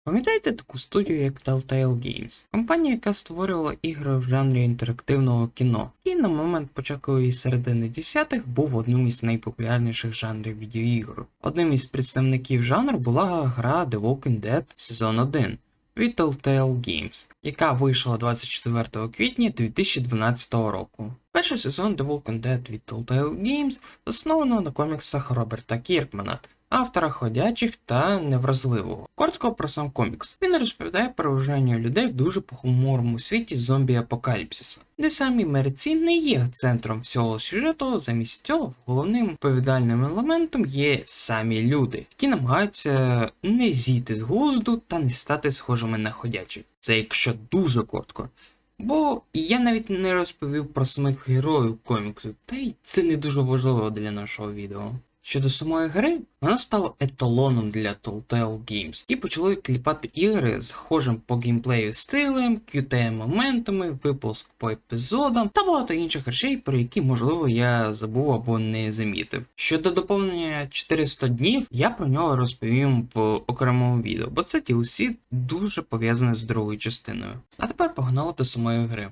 Пам'ятаєте таку студію, як Telltale Games? Компанія, яка створювала ігри в жанрі інтерактивного кіно, і на момент початку її середини 10-х був одним із найпопулярніших жанрів відеоігр. Одним із представників жанру була гра The Walking Dead сезон 1 від Telltale Games, яка вийшла 24 квітня 2012 року. Перший сезон The Walking Dead від Telltale Games засновано на коміксах Роберта Кіркмана, автора ходячих та невразливого. Коротко про сам комікс. Він розповідає про виживання людей в дуже похмурому світі зомбі-апокаліпсиса, де самі мерці не є центром всього сюжету, замість цього головним відповідальним елементом є самі люди, які намагаються не зійти з глузду та не стати схожими на ходячих. Це якщо дуже коротко. Бо я навіть не розповів про самих героїв коміксу, та й це не дуже важливо для нашого відео. Щодо самої гри, вона стала еталоном для Telltale Games, які почали кліпати ігри з схожим по геймплею стилем, QTE-моментами, випуск по епізодам та багато інших речей, про які, можливо, я забув або не замітив. Щодо доповнення 400 днів, я про нього розповім в окремому відео, бо це DLC дуже пов'язане з другою частиною. А тепер погнали до самої гри.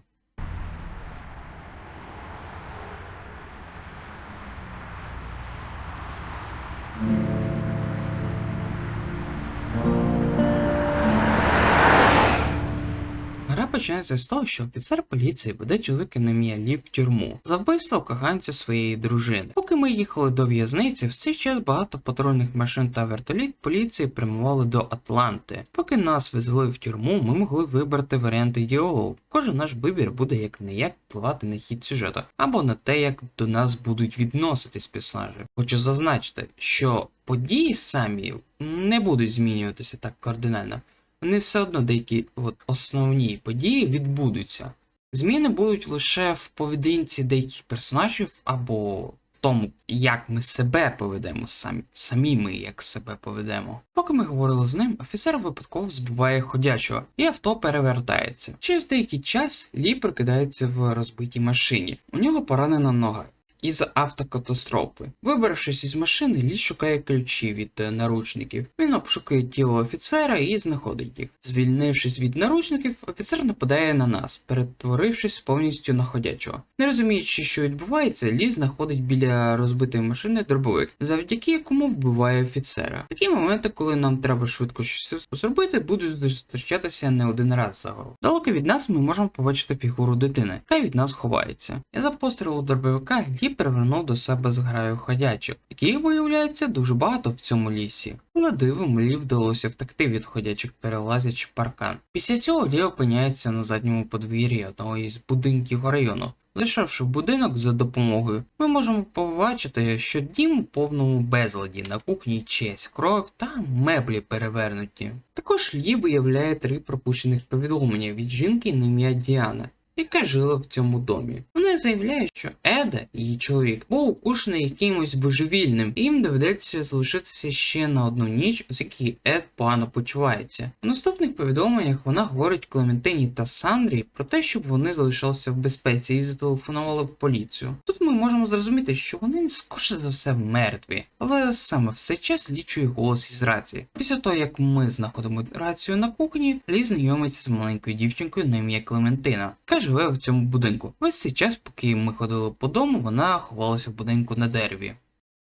Гра починається з того, що офіцер поліції веде чоловіка на ім'я Лі в тюрму за вбивство коханця своєї дружини. Поки ми їхали до в'язниці, в цей час багато патрульних машин та вертоліт поліції прямували до Атланти. Поки нас везли в тюрму, ми могли вибрати варіанти діалогу. Кожен наш вибір буде як-не-як впливати на хід сюжету, або на те, як до нас будуть відноситись персонажі. Хочу зазначити, що події самі не будуть змінюватися так кардинально. Вони все одно деякі основні події відбудуться. Зміни будуть лише в поведінці деяких персонажів або в тому, як ми себе поведемо самі ми як себе поведемо. Поки ми говорили з ним, офіцер випадково збиває ходячого, і авто перевертається. Через деякий час Лі прокидається в розбитій машині. У нього поранена нога із автокатастрофи. Вибравшись із машини, Лі шукає ключі від наручників. Він обшукує тіло офіцера і знаходить їх. Звільнившись від наручників, офіцер нападає на нас, перетворившись повністю на ходячого. Не розуміючи, що відбувається, Лі знаходить біля розбитої машини дробовик, завдяки якому вбиває офіцера. Такі моменти, коли нам треба швидко щось зробити, будуть зустрічатися не один раз за гру. Далеко від нас ми можемо побачити фігуру дитини, яка від нас ховається. І за пострілу дробовика Лі привернув до себе зграю ходячих, яких виявляється дуже багато в цьому лісі. Але дивом Лі вдалося втекти від ходячих, перелазячи паркан. Після цього Лі опиняється на задньому подвір'ї одного із будинків району. Зайшовши в будинок за допомогою, ми можемо побачити, що дім у повному безладі, на кухні честь, кров та меблі перевернуті. Також Лі виявляє 3 пропущених повідомлення від жінки на ім'я Діана, яка жила в цьому домі. Вона заявляє, що Еда, її чоловік, був укушений якимось божевільним, і їм доведеться залишитися ще на одну ніч, оскільки Ед погано почувається. У наступних повідомленнях вона говорить Клементині та Сандрі про те, щоб вони залишалися в безпеці і зателефонували в поліцію. Тут ми можемо зрозуміти, що вони скоріше за все мертві, але саме в цей час Лі чує голос із рації. Після того, як ми знаходимо рацію на кухні, Лі знайомиться з маленькою дівчинкою на ім'я Клементина, яка живе в цьому будинку. Весь цей час, поки ми ходили по дому, вона ховалася в будинку на дереві.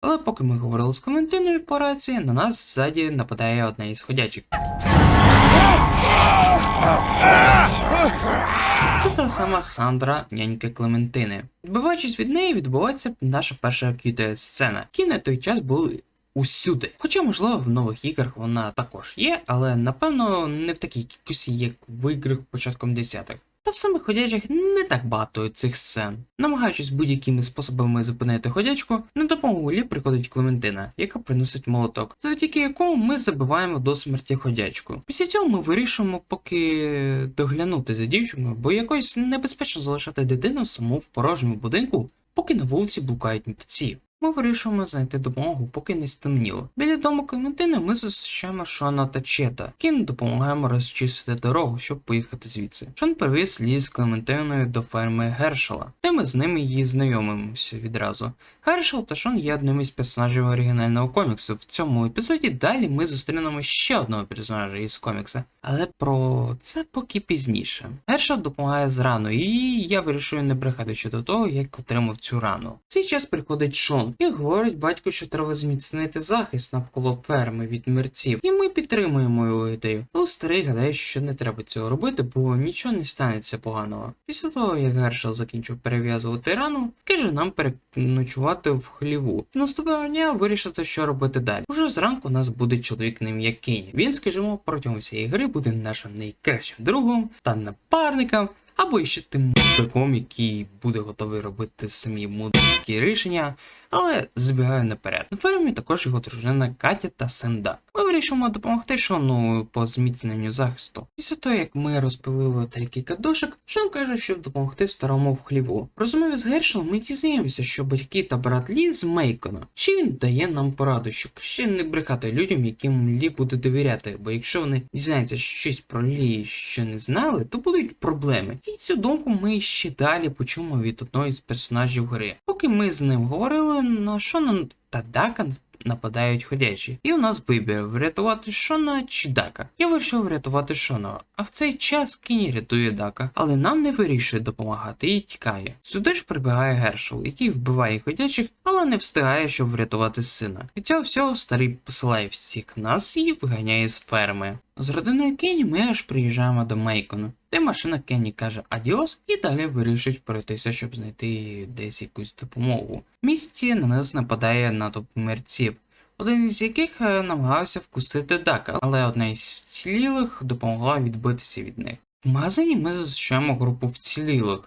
Але поки ми говорили з Клементиною по рації, на нас ззаді нападає одна із ходячих. Це та сама Сандра, нянька Клементини. Відбиваючись від неї, відбувається наша перша QTE-сцена, які на той час були усюди. Хоча, можливо, в нових іграх вона також є, але, напевно, не в такій кількості, як в іграх початком 10-х. Та в самих ходячих не так багато цих сцен. Намагаючись будь-якими способами зупинити ходячку, на допомогу Лі приходить Клементина, яка приносить молоток, завдяки якому ми забиваємо до смерті ходячку. Після цього ми вирішуємо поки доглянути за дівчиною, бо якось небезпечно залишати дитину саму в порожньому будинку, поки на вулиці блукають мерці. Ми вирішуємо знайти допомогу, поки не стемніло. Біля дому Клементини ми зустрічаємо Шона та Чета, яким допомагаємо розчистити дорогу, щоб поїхати звідси. Шон привіз Лі з Клементиною до ферми Гершела, де ми з ними її знайомимося відразу. Гершел та Шон є одним із персонажів оригінального коміксу. В цьому епізоді далі ми зустрінемо ще одного персонажа із комікса, але про це поки пізніше. Гершел допомагає з раною, і я вирішую не брехати щодо того, як отримав цю рану. В цей час приходить Шон і говорить батьку, що треба зміцнити захист навколо ферми від мерців, і ми підтримуємо його ідею. Але старий гадає, що не треба цього робити, бо нічого не станеться поганого. Після того, як Гершел закінчив перев'язувати рану, каже нам переночувати в хліву. І наступного дня вирішити, що робити далі. Уже зранку у нас буде чоловік на ім'я Кенні. Він, скажімо, протягом всієї гри буде нашим найкращим другом та напарником, або ще тим мудаком, який буде готовий робити самі мудакі рішення, але забігаю наперед. На фермі також його дружина Катя та син Дак. Ми вирішимо допомогти Шону по зміцненню захисту. Після того, як ми розпилили декілька дошок, Шон каже, щоб допомогти старому в хліву. В розмові з Гершелом ми дізнаємося, що батьки та брат Лі з Мейкона. Ще він дає нам пораду, щоб ще не брехати людям, яким Лі буде довіряти, бо якщо вони дізнаються щось про Лі, що не знали, то будуть проблеми. І цю думку ми ще далі почуємо від одного із персонажів гри. Поки ми з ним говорили, на Шона та Дака нападають ходячі. І у нас вибір врятувати Шона чи Дака. Я вирішив врятувати Шона, а в цей час Кенні рятує Дака, але нам не вирішує допомагати і тікає. Сюди ж прибігає Гершел, який вбиває ходячих, але не встигає, щоб врятувати сина. Від цього всього старий посилає всіх нас і виганяє з ферми. З родиною Кенні ми аж приїжджаємо до Мейкону, де машина Кенні каже адіос і далі вирішують пройтися, щоб знайти десь якусь допомогу. В місті на нас нападає натовп мерців, один із яких намагався вкусити Дака, але одна із вцілілих допомогла відбитися від них. В магазині ми зустрічаємо групу вцілілих,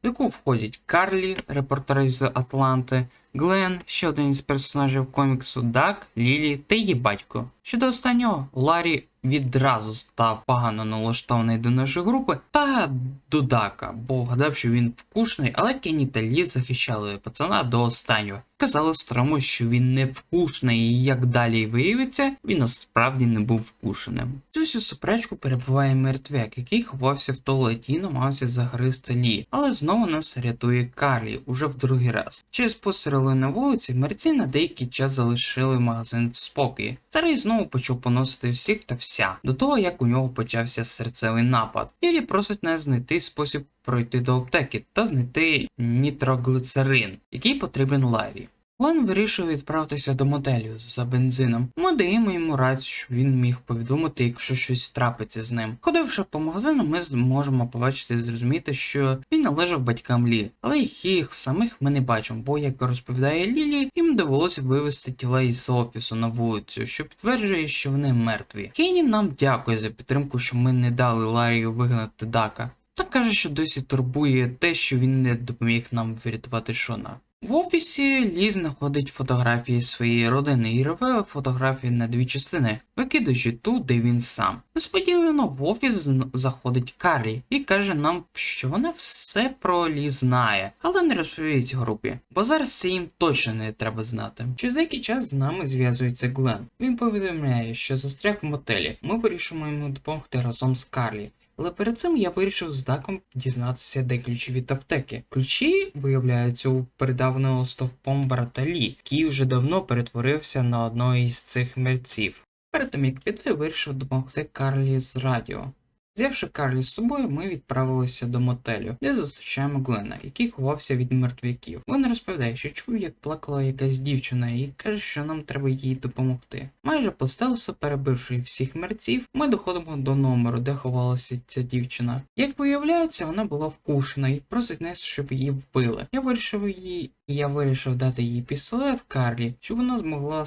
в яку входять Карлі, репортер з Атланти, Глен, ще один із персонажів коміксу, Дак, Лілі та її батько. Щодо останнього, Ларі відразу став погано налаштований до нашої групи та до Дака, бо гадав, що він вкушний, але Кенні та Лі захищали пацана до останнього. Казали старому, що він не вкушний, і як далі виявиться, він насправді не був вкушеним. Цю всю суперечку перебуває мертвяк, який ховався в туалеті і намагався загризти Лі, але знову нас рятує Карлі, уже в другий раз. Через постріли на вулиці мерці на деякий час залишили магазин в спокої. Старий знову почав поносити всіх та вся, до того як у нього почався серцевий напад. Лілі просить нас знайти спосіб пройти до аптеки та знайти нітроглицерин, який потрібен Ларі. Лан вирішує відправитися до мотелю за бензином. Ми даємо йому рацію, щоб він міг повідомити, якщо щось трапиться з ним. Ходивши по магазину, ми зможемо побачити і зрозуміти, що він належав батькам Лі. Але їх самих ми не бачимо, бо, як розповідає Лілі, їм довелося вивезти тіла із офісу на вулицю, що підтверджує, що вони мертві. Кенні нам дякує за підтримку, що ми не дали Ларі вигнати Дака. Та каже, що досі турбує те, що він не допоміг нам врятувати Шона. В офісі Лі знаходить фотографії своєї родини і рве фотографії на дві частини, викидаючи ту, де він сам. Несподівано в офіс заходить Карлі і каже нам, що вона все про Лі знає, але не розповість групі, бо зараз це їм точно не треба знати. Через деякий час з нами зв'язується Глен. Він повідомляє, що застряг в мотелі. Ми вирішимо йому допомогти разом з Карлі. Але перед цим я вирішив з Даком дізнатися, де ключі від аптеки. Ключі виявляються у передаваного стовпом брата Лі, який вже давно перетворився на одного із цих мерців. Перед тим як піти, вирішив допомогти Карлі з радіо. Взявши Карлі з собою, ми відправилися до мотелю, де зустрічаємо Глена, який ховався від мертвяків. Глен розповідає, що чув, як плакала якась дівчина, і каже, що нам треба їй допомогти. Майже по стелсу, перебивши всіх мерців, ми доходимо до номеру, де ховалася ця дівчина. Як виявляється, вона була вкушена і просить нас, щоб її вбили. Я вирішив дати їй пістолет Карлі, щоб вона змогла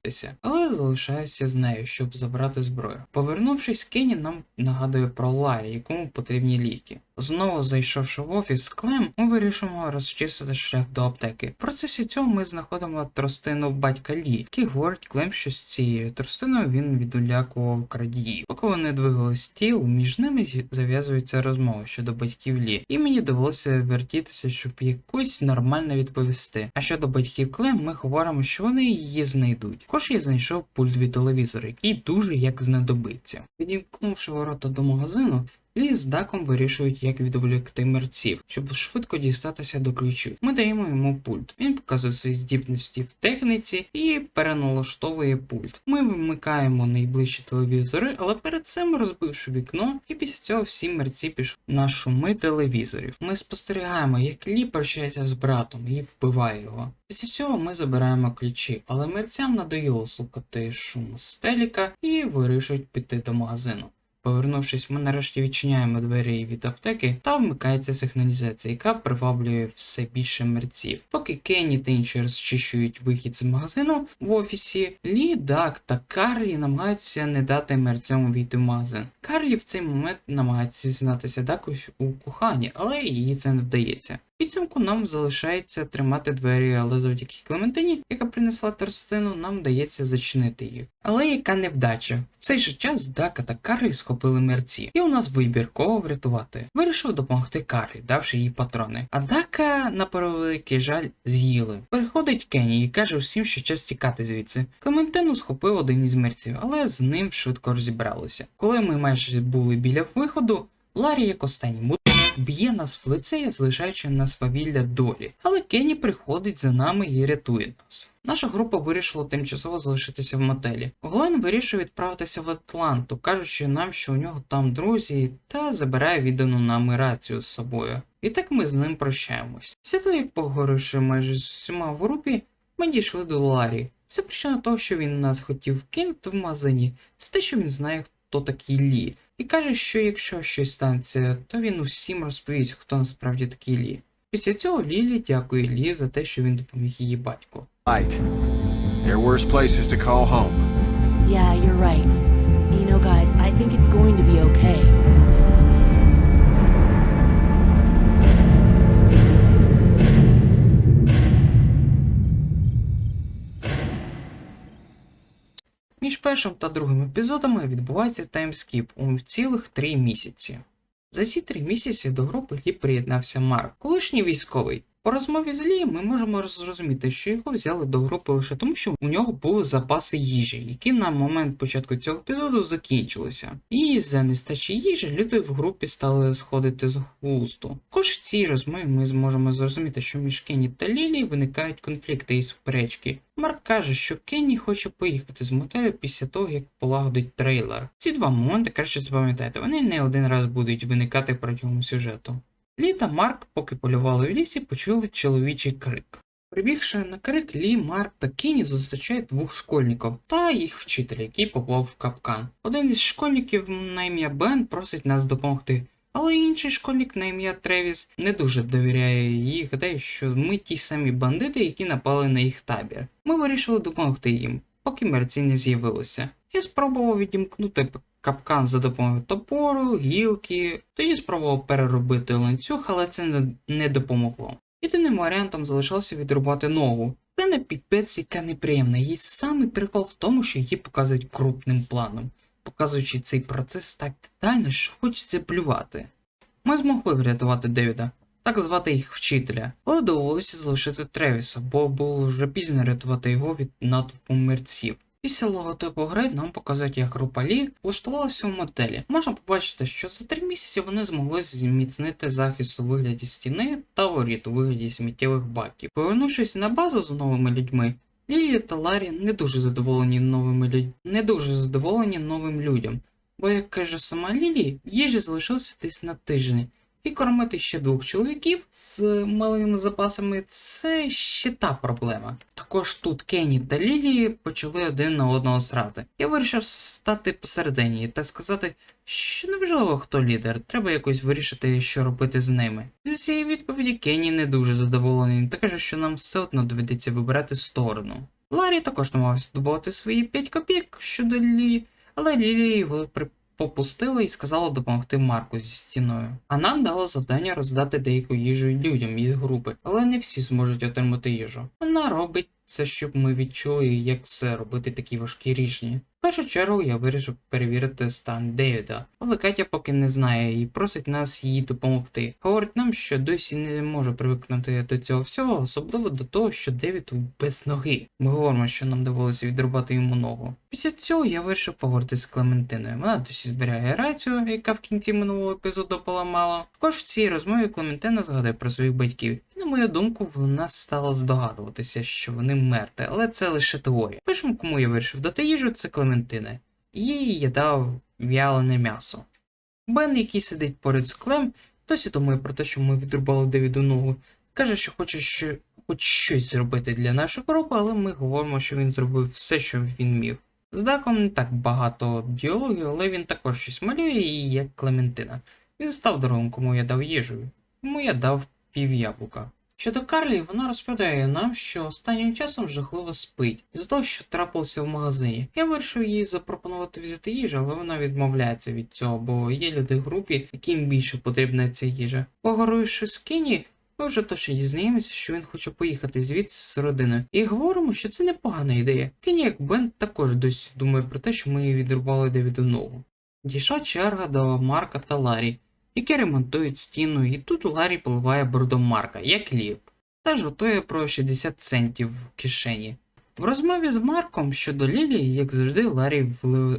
вибратися, але залишаюся з нею, щоб забрати зброю. Повернувшись, Кенні нам нагадує про Ларі, якому потрібні ліки. Знову зайшовши в офіс Клем, ми вирішимо розчистити шлях до аптеки. В процесі цього ми знаходимо тростину батька Лі, який говорить Клем, що з цією тростиною він відлякував крадіїв. Поки вони двигали стіл, між ними зав'язується розмова щодо батьків Лі, і мені довелося вертітися, щоб якось нормально відповісти. А щодо батьків Клем, ми говоримо, що вони її знайдуть. Також я знайшов пульт від телевізора, який дуже як знадобиться. Відімкнувши ворота до магазину, Лі з Даком вирішують, як відволікти мерців, щоб швидко дістатися до ключів. Ми даємо йому пульт. Він показує свої здібності в техніці і переналаштовує пульт. Ми вимикаємо найближчі телевізори, але перед цим розбивши вікно, і після цього всі мерці пішли на шуми телевізорів. Ми спостерігаємо, як Лі прощається з братом і вбиває його. Після цього ми забираємо ключі, але мерцям надоїло слухати шум з телека і вирішують піти до магазину. Повернувшись, ми нарешті відчиняємо двері від аптеки та вмикається сигналізація, яка приваблює все більше мерців. Поки Кенні та інші розчищують вихід з магазину в офісі, Лі, Дак та Карлі намагаються не дати мерцям увійти в магазин. Карлі в цей момент намагається зізнатися Даку у коханні, але їй це не вдається. В підсумку нам залишається тримати двері, але завдяки Клементині, яка принесла тростину, нам вдається зачинити їх. Але яка невдача. В цей же час Дака та Карлі схопили мерці. І у нас вибір, кого врятувати. Вирішив допомогти Карлі, давши їй патрони. А Дака, на превеликий жаль, з'їли. Приходить Кенні і каже всім, що час тікати звідси. Клементину схопив один із мерців, але з ним швидко розібралися. Коли ми майже були біля виходу, Ларі, як останній б'є нас в лице, залишаючи на свавілля долі. Але Кенні приходить за нами і рятує нас. Наша група вирішила тимчасово залишитися в мотелі. Глен вирішує відправитися в Атланту, кажучи нам, що у нього там друзі, та забирає віддану нам рацію з собою. І так ми з ним прощаємось. Після того, як поговоривши майже з усіма в групі, ми дійшли до Ларі. Вся причина того, що він нас хотів кинути в магазині, це те, що він знає, хто такий Лі. І каже, що якщо щось станеться, то він усім розповість, хто насправді такий Лі. Після цього Лілі дякує Лі за те, що він допоміг її батьку. Right. There are worse places to call home. Yeah, you're right. You know, guys, I think it's going to be okay. Між першим та другим епізодами відбувається таймскіп у цілих 3 місяці. За ці 3 місяці до групи Лі приєднався Марк, колишній військовий. По розмові з Лі ми можемо зрозуміти, що його взяли до групи лише тому, що у нього були запаси їжі, які на момент початку цього епізоду закінчилися. І з-за нестачі їжі люди в групі стали сходити з глузду. Також в цій розмові ми зможемо зрозуміти, що між Кенні та Лілі виникають конфлікти і суперечки. Марк каже, що Кенні хоче поїхати з мотелю після того, як полагодить трейлер. Ці два моменти краще запам'ятайте, вони не один раз будуть виникати протягом сюжету. Лі та Марк, поки полювали в лісі, почули чоловічий крик. Прибігши на крик, Лі, Марк та Кенні зустрічають 2 школьників та їх вчителя, який попав в капкан. Один із школьників на ім'я Бен просить нас допомогти, але інший школьник на ім'я Тревіс не дуже довіряє їй, гадає, що ми ті самі бандити, які напали на їх табір. Ми вирішили допомогти їм, поки мерці не з'явилися. Я спробував відімкнути капкан за допомогою топору, гілки, тоді спробував переробити ланцюг, але це не допомогло. Єдиним варіантом залишалося відрубати ногу. Це не піпець, яка неприємна, її самий прикол в тому, що її показують крупним планом, показуючи цей процес так детально, що хочеться плювати. Ми змогли врятувати Девіда, так звати їх вчителя, але довелося залишити Тревіса, бо було вже пізно рятувати його від натовпу мерців. Після логотипу гри нам показують, як група Лі влаштувалася в мотелі. Можна побачити, що за 3 місяці вони змогли зміцнити захист у вигляді стіни та воріт у вигляді сміттєвих баків. Повернувшись на базу з новими людьми, Лілі та Ларі не дуже задоволені новим людям, бо, як каже сама Лілі, їжі залишилося десь на тиждень. І кормити ще 2 чоловіків з малими запасами – це ще та проблема. Також тут Кенні та Лілі почали один на одного срати. Я вирішив стати посередині та сказати, що неважливо, хто лідер, треба якось вирішити, що робити з ними. З цієї відповіді Кенні не дуже задоволений та каже, що нам все одно доведеться вибирати сторону. Ларі також намагався добувати свої 5 копійок щодо Лілі, але Лілі його попустила і сказала допомогти Марку зі стіною. А нам дало завдання роздати деяку їжу людям із групи, але не всі зможуть отримати їжу. Вона робить це, щоб ми відчули, як це робити такі важкі рішення. В першу чергу я вирішив перевірити стан Девіда, але Катя поки не знає і просить нас їй допомогти. Говорить нам, що досі не може привикнути до цього всього, особливо до того, що Девід без ноги. Ми говоримо, що нам довелося відрубати йому ногу. Після цього я вирішив поговорити з Клементиною. Вона досі зберігає рацію, яка в кінці минулого епізоду поламала. Також в цій розмові Клементина згадує про своїх батьків. І на мою думку, вона стала здогадуватися, що вони мертві, але це лише теорія. Першим, кому я вирішив дати їжу, це Клементина. Їй я дав в'ялене м'ясо. Бен, який сидить поряд з Клем, досі думає про те, що ми відрубали Девіду ногу. Каже, що хоче хоч щось зробити для нашої групи, але ми говоримо, що він зробив все, що він міг. З Даком не так багато діалогів, але він також щось малює, і як Клементина. Він став другим, кому я дав їжу. Йому я дав пів яблука. Щодо Карлі, вона розповідає нам, що останнім часом жахливо спить, із-за того, що трапилося в магазині. Я вирішив їй запропонувати взяти їжу, але вона відмовляється від цього, бо є люди в групі, яким більше потрібна ця їжа. Поговоривши з Кенні, ми вже точно дізнаємося, що він хоче поїхати звідси з родиною. І говоримо, що це непогана ідея. Кенні, як Бен, також досі думає про те, що ми відрубали Девіду ногу. Дійшла черга до Марка та Ларі, які ремонтують стіну, і тут Ларі поливає бордом Марка, як ліп, та жартує про 60 центів в кишені. В розмові з Марком щодо Лілі, як завжди, Ларі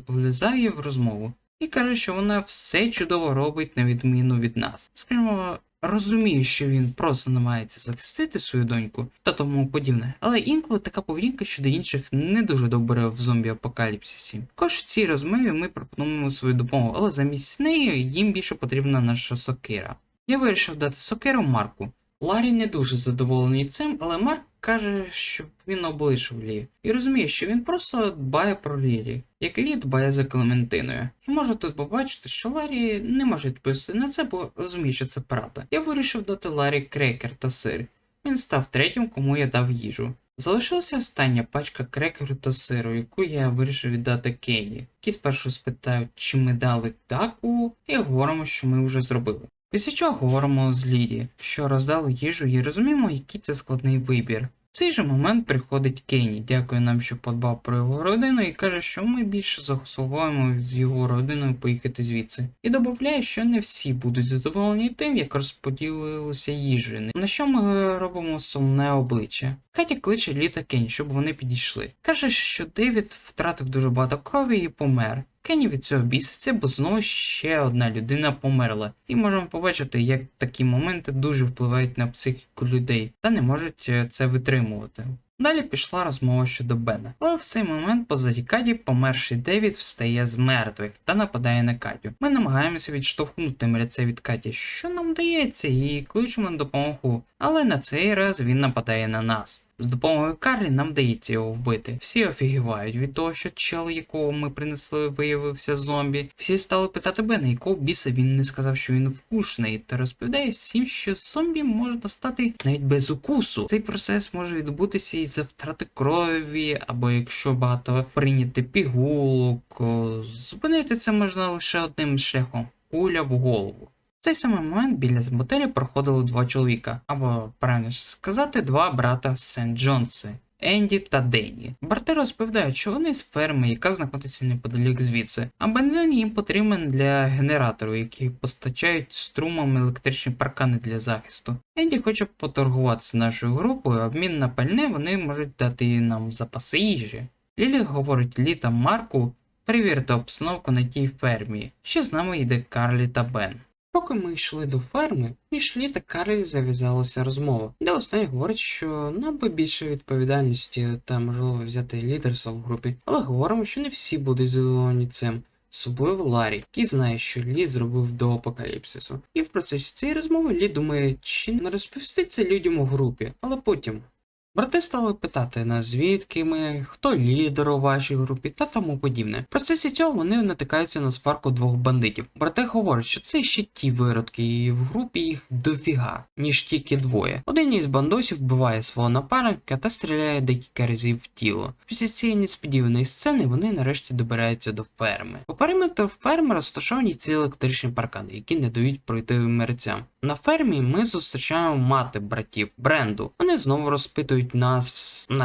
влізає в розмову і каже, що вона все чудово робить на відміну від нас. Скажімо, розумію, що він просто намагається захистити свою доньку та тому подібне, але інколи така поведінка щодо інших не дуже добре в зомбі-апокаліпсисі. Також в цій розмові ми пропонуємо свою допомогу, але замість неї їм більше потрібна наша сокира. Я вирішив дати сокиру Марку. Ларі не дуже задоволений цим, але Марк каже, щоб він облишив Лі. І розуміє, що він просто дбає про Лілі, як Лі дбає за Клементиною. І можу тут побачити, що Ларі не може відповісти на це, бо розуміє, що це правда. Я вирішив дати Ларі крекер та сир. Він став третім, кому я дав їжу. Залишилася остання пачка крекеру та сиру, яку я вирішив віддати Кенні. Які спершу спитають, чи ми дали таку, і говоримо, що ми вже зробили. Після чого говоримо з Ліді, що роздали їжу і розуміємо, який це складний вибір. В цей же момент приходить Кенні, дякує нам, що подбав про його родину і каже, що ми більше заслуговуємо з його родиною поїхати звідси. І додає, що не всі будуть задоволені тим, як розподілилися їжі, на що ми робимо сумне обличчя. Катя кличе Лі та Кенні, щоб вони підійшли. Каже, що Девід втратив дуже багато крові і помер. Кенні від цього біситься, бо знову ще одна людина померла. І можемо побачити, як такі моменти дуже впливають на психіку людей та не можуть це витримувати. Далі пішла розмова щодо Бена. Але в цей момент позаді Каті померший Девід встає з мертвих та нападає на Катю. Ми намагаємося відштовхнути мерця від Каті, що нам дається, і кличемо на допомогу. Але на цей раз він нападає на нас. З допомогою Карлі нам дається його вбити. Всі офігівають від того, що чел, якого ми принесли, виявився зомбі. Всі стали питати Бена, якого біса він не сказав, що він вкусний, та розповідає всім, що зомбі можна стати навіть без укусу. Цей процес може відбутися із-за втрати крові, або якщо багато прийняти пігулок. Зупинити це можна лише одним шляхом – куля в голову. В цей самий момент біля мотелі проходили два чоловіка, або, правильно сказати, два брата Сент-Джонси – Енді та Денні. Брати розповідають, що вони з ферми, яка знаходиться неподалік звідси, а бензин їм потрібен для генераторів, які постачають струмом електричні паркани для захисту. Енді хоче поторгуватися з нашою групою, а обмін на пальне вони можуть дати нам запаси їжі. Лілі говорить Лі та Марку перевірити обстановку на тій фермі. Ще з нами йде Карлі та Бен. Поки ми йшли до ферми, між Лі та Карлі зав'язалася розмова, де останній говорить, що нам би більше відповідальності та можливо взяти лідерство в групі, але говоримо, що не всі будуть задоволені цим, особливо Ларі, який знає, що Лі зробив до апокаліпсису. І в процесі цієї розмови Лі думає, чи не розповісти це людям у групі, але потім Брати стали питати нас, звідки ми, хто лідер у вашій групі та тому подібне. В процесі цього вони натикаються на сварку двох бандитів. Брати говорять, що це ще ті виродки, і в групі їх дофіга, ніж тільки двоє. Один із бандосів вбиває свого напарника та стріляє декілька разів в тіло. Після цієї несподіваної сцени вони нарешті добираються до ферми. По периметру ферми розташовані ці електричні паркани, які не дають пройти мерцям. На фермі ми зустрічаємо мати братів Бренду. Вони знову розпитують нас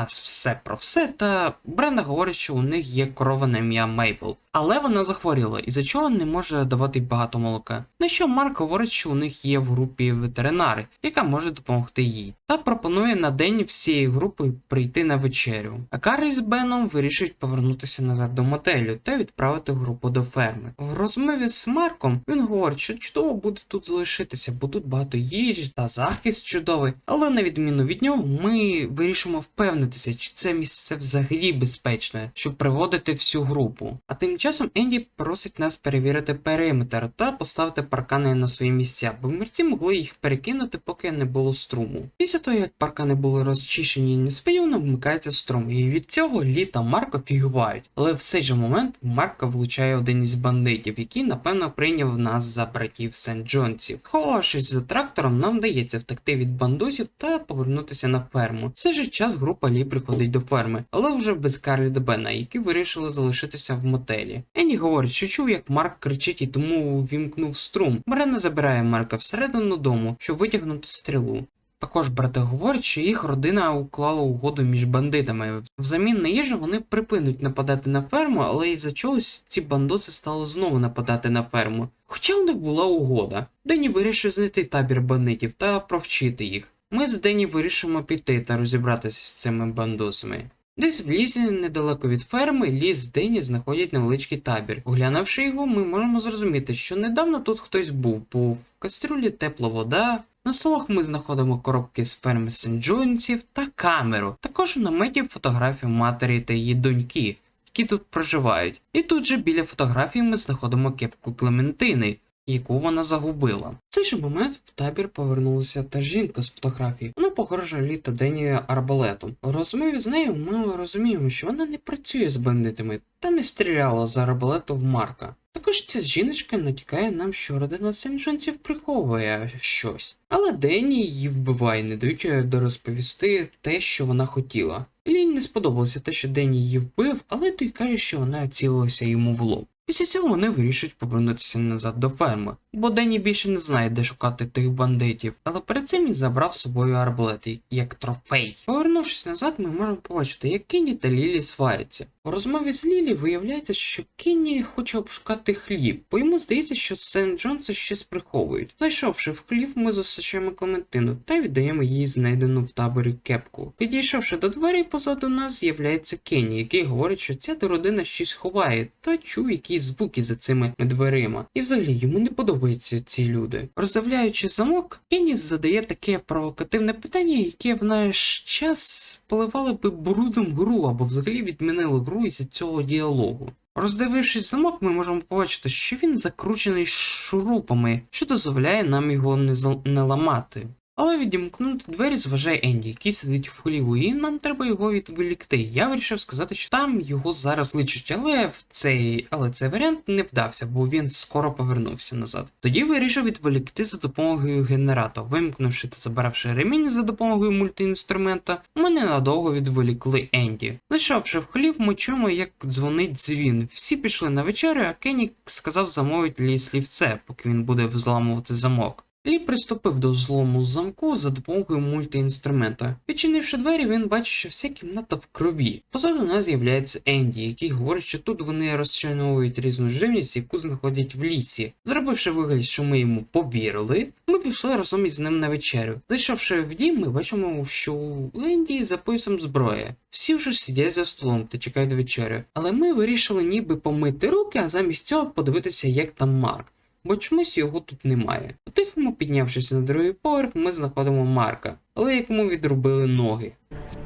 все про все, та Бренда говорить, що у них є корова на ім'я Мейбл. Але вона захворіла, із-за чого не може давати багато молока. На що Марк говорить, що у них є в групі ветеринари, яка може допомогти їй. Та пропонує на день всієї групи прийти на вечерю. А Карі з Беном вирішують повернутися назад до мотелю та відправити групу до ферми. В розмові з Марком він говорить, що чудово буде тут залишитися, бо тут багато їжі та захист чудовий. Але на відміну від нього, ми вирішимо впевнитися, чи це місце взагалі безпечне, щоб приводити всю групу. А тим часом Енді просить нас перевірити периметр та поставити паркани на свої місця, бо мерці могли їх перекинути, поки не було струму. Після того, як паркани були розчищені, несподівано вмикається струм, і від цього Лі та Марко фігувають. Але в цей же момент в Марка влучає один із бандитів, який, напевно, прийняв нас за братів Сент-Джонсів. Ховавшись за трактором, нам вдається втекти від бандусів та повернутися на ферму. В цей же час група Лі приходить до ферми, але вже без Карлі та Бена, які вирішили залишитися в мотелі. Енді говорить, що чув, як Марк кричить, і тому вімкнув струм. Брена забирає Марка всередину дому, щоб витягнути стрілу. Також брати говорять, що їх родина уклала угоду між бандитами. Взамін на їжу вони припинять нападати на ферму, але із-за чогось ці бандоси стали знову нападати на ферму. Хоча у них була угода. Денні вирішує знайти табір бандитів та провчити їх. Ми з Денні вирішимо піти та розібратися з цими бандосами. Десь в лісі, недалеко від ферми, Лі з Денні знаходять невеличкий табір. Оглянувши його, ми можемо зрозуміти, що недавно тут хтось був, бо в кастрюлі тепла вода. На столах ми знаходимо коробки з ферми Сент-Джонсів та камеру. Також у наметі фотографію матері та її доньки, які тут проживають. І тут же біля фотографії ми знаходимо кепку Клементини, яку вона загубила. В цей же момент в табір повернулася та жінка з фотографії. Вона погрожує Лі та Денні арбалетом. У розмові з нею ми розуміємо, що вона не працює з бандитами та не стріляла з арбалету в Марка. Також ця жіночка натякає нам, що родина Сент-Джонсів приховує щось. Але Денні її вбиває, не даючи дорозповісти те, що вона хотіла. Лі не сподобалося те, що Денні її вбив, але той каже, що вона цілилася йому в лоб. Після цього вони вирішують повернутися назад до ферми, бо Денні більше не знає, де шукати тих бандитів, але перед цим він забрав з собою арбалет як трофей. Повернувшись назад, ми можемо побачити, як Кенні та Лілі сваряться. У розмові з Лілі виявляється, що Кенні хоче обшукати хлів, бо йому здається, що Сент-Джонси щось приховують. Зайшовши в хлів, ми зустрічаємо Клементину та віддаємо їй знайдену в таборі кепку. Підійшовши до двері, позаду нас з'являється Кенні, який говорить, що ця родина щось ховає та чує якісь звуки за цими дверима. І взагалі йому не подобаються ці люди. Роздивляючи замок, Кенні задає таке провокативне питання, яке в наш час поливали би брудом гру або взагалі відмінили гру із цього діалогу. Роздивившись замок, ми можемо побачити, що він закручений шурупами, що дозволяє нам його не ламати. Але відімкнути двері зважає Енді, який сидить в хліву, і нам треба його відволікти. Я вирішив сказати, що там його зараз личуть, але цей варіант не вдався, бо він скоро повернувся назад. Тоді вирішив відволікти за допомогою генератора. Вимкнувши та забравши ремінь за допомогою мультиінструмента, ми ненадовго відволікли Енді. Зайшовши в хлів, ми чуємо, як дзвонить дзвін. Всі пішли на вечерю, а Кенні сказав замовить Лі слівце, поки він буде взламувати замок. Лі приступив до злому замку за допомогою мультиінструмента. Відчинивши двері, він бачить, що вся кімната в крові. Позаду нас з'являється Енді, який говорить, що тут вони розчиновують різну живність, яку знаходять в лісі. Зробивши вигляд, що ми йому повірили, ми пішли разом із ним на вечерю. Зайшовши в дім, ми бачимо, що у Енді за поясом зброя. Всі вже сидять за столом та чекають вечерю. Але ми вирішили ніби помити руки, а замість цього подивитися, як там Марк. Бо чомусь його тут немає. Потихому піднявшись на другий поверх, ми знаходимо Марка, але якому відрубили ноги.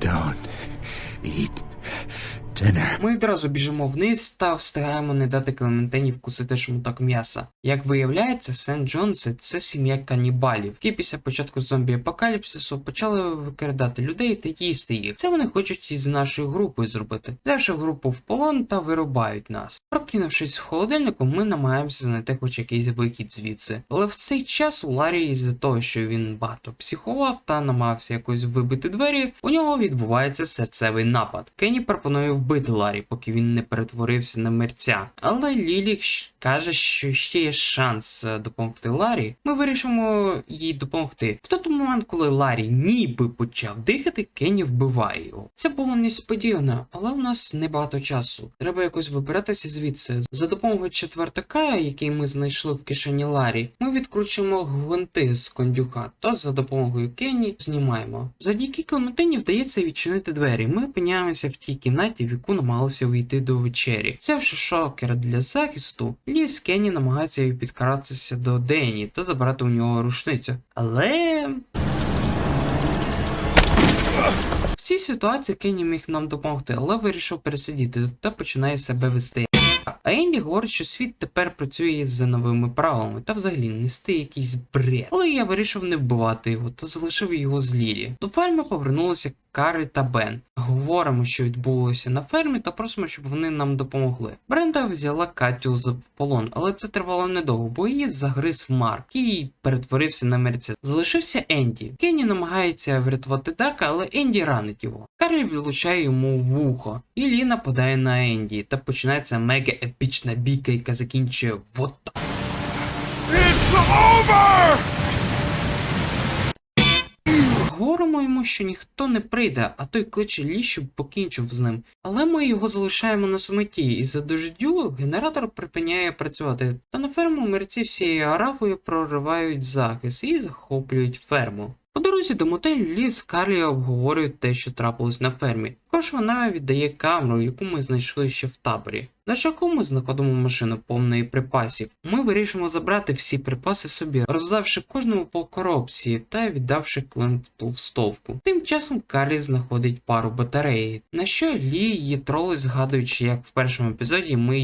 Don't eat dinner. Ми одразу біжимо вниз та встигаємо не дати Клементині вкусити шматок м'яса. Як виявляється, Сент-Джонси – це сім'я канібалів, які після початку зомбі-апокаліпсису почали викрадати людей та їсти їх. Це вони хочуть із нашою групою зробити, взявши групу в полон та вирубають нас. Прокинувшись в холодильнику, ми намагаємося знайти хоч якийсь вихід звідси. Але в цей час у Ларі, із-за того, що він багато психував та намагався якось вибити двері, у нього відбувається серцевий напад. Кенні пропонує вбити Ларі, поки він не перетворився на мерця. Але Лілі каже, що ще є шанс допомогти Ларі. Ми вирішимо їй допомогти. В той момент, коли Ларі ніби почав дихати, Кенні вбиває його. Це було несподівано, але у нас небагато часу. Треба якось вибиратися звідси. За допомогою четвертака, який ми знайшли в кишені Ларі, ми відкручуємо гвинти з кондюка та за допомогою Кенні знімаємо. Завдяки Клементині вдається відчинити двері. Ми опиняємося в тій кімнаті, в яку намагалися увійти до вечері. Взявши шокер для захисту, Лі з Кенні намагаються підкаратися до Дені та забрати у нього рушницю. Але... в цій ситуації Кенні міг нам допомогти, але вирішив пересидіти та починає себе вести. А Енді говорить, що світ тепер працює за новими правилами та взагалі нести якийсь бред. Але я вирішив не вбивати його та залишив його з Лілі. До ферми повернулися Карі та Бен. Говоримо, що відбулося на фермі, та просимо, щоб вони нам допомогли. Бренда взяла Катю в полон, але це тривало недовго, бо її загриз Марк і перетворився на мерця. Залишився Енді. Кенні намагається врятувати Дака, але Енді ранить його. Карлі влучає йому в вухо, і Лі нападає на Енді, та починається мега епічна бійка, яка закінчує вот так. It's over! Говоримо йому, що ніхто не прийде, а той кличе Лі, щоб покінчив з ним. Але ми його залишаємо на самоті, і за дождю генератор припиняє працювати. Та на ферму мерці всією аравою проривають захист і захоплюють ферму. По дорозі до мотелю Лі з Карлі обговорюють те, що трапилось на фермі. Також вона віддає камеру, яку ми знайшли ще в таборі. На шляху ми знаходимо машину повної припасів. Ми вирішимо забрати всі припаси собі, роздавши кожному по коробці та віддавши Клементу встовку. Тим часом Карлі знаходить пару батареї, на що Лі її тролить, згадуючи, як в першому епізоді ми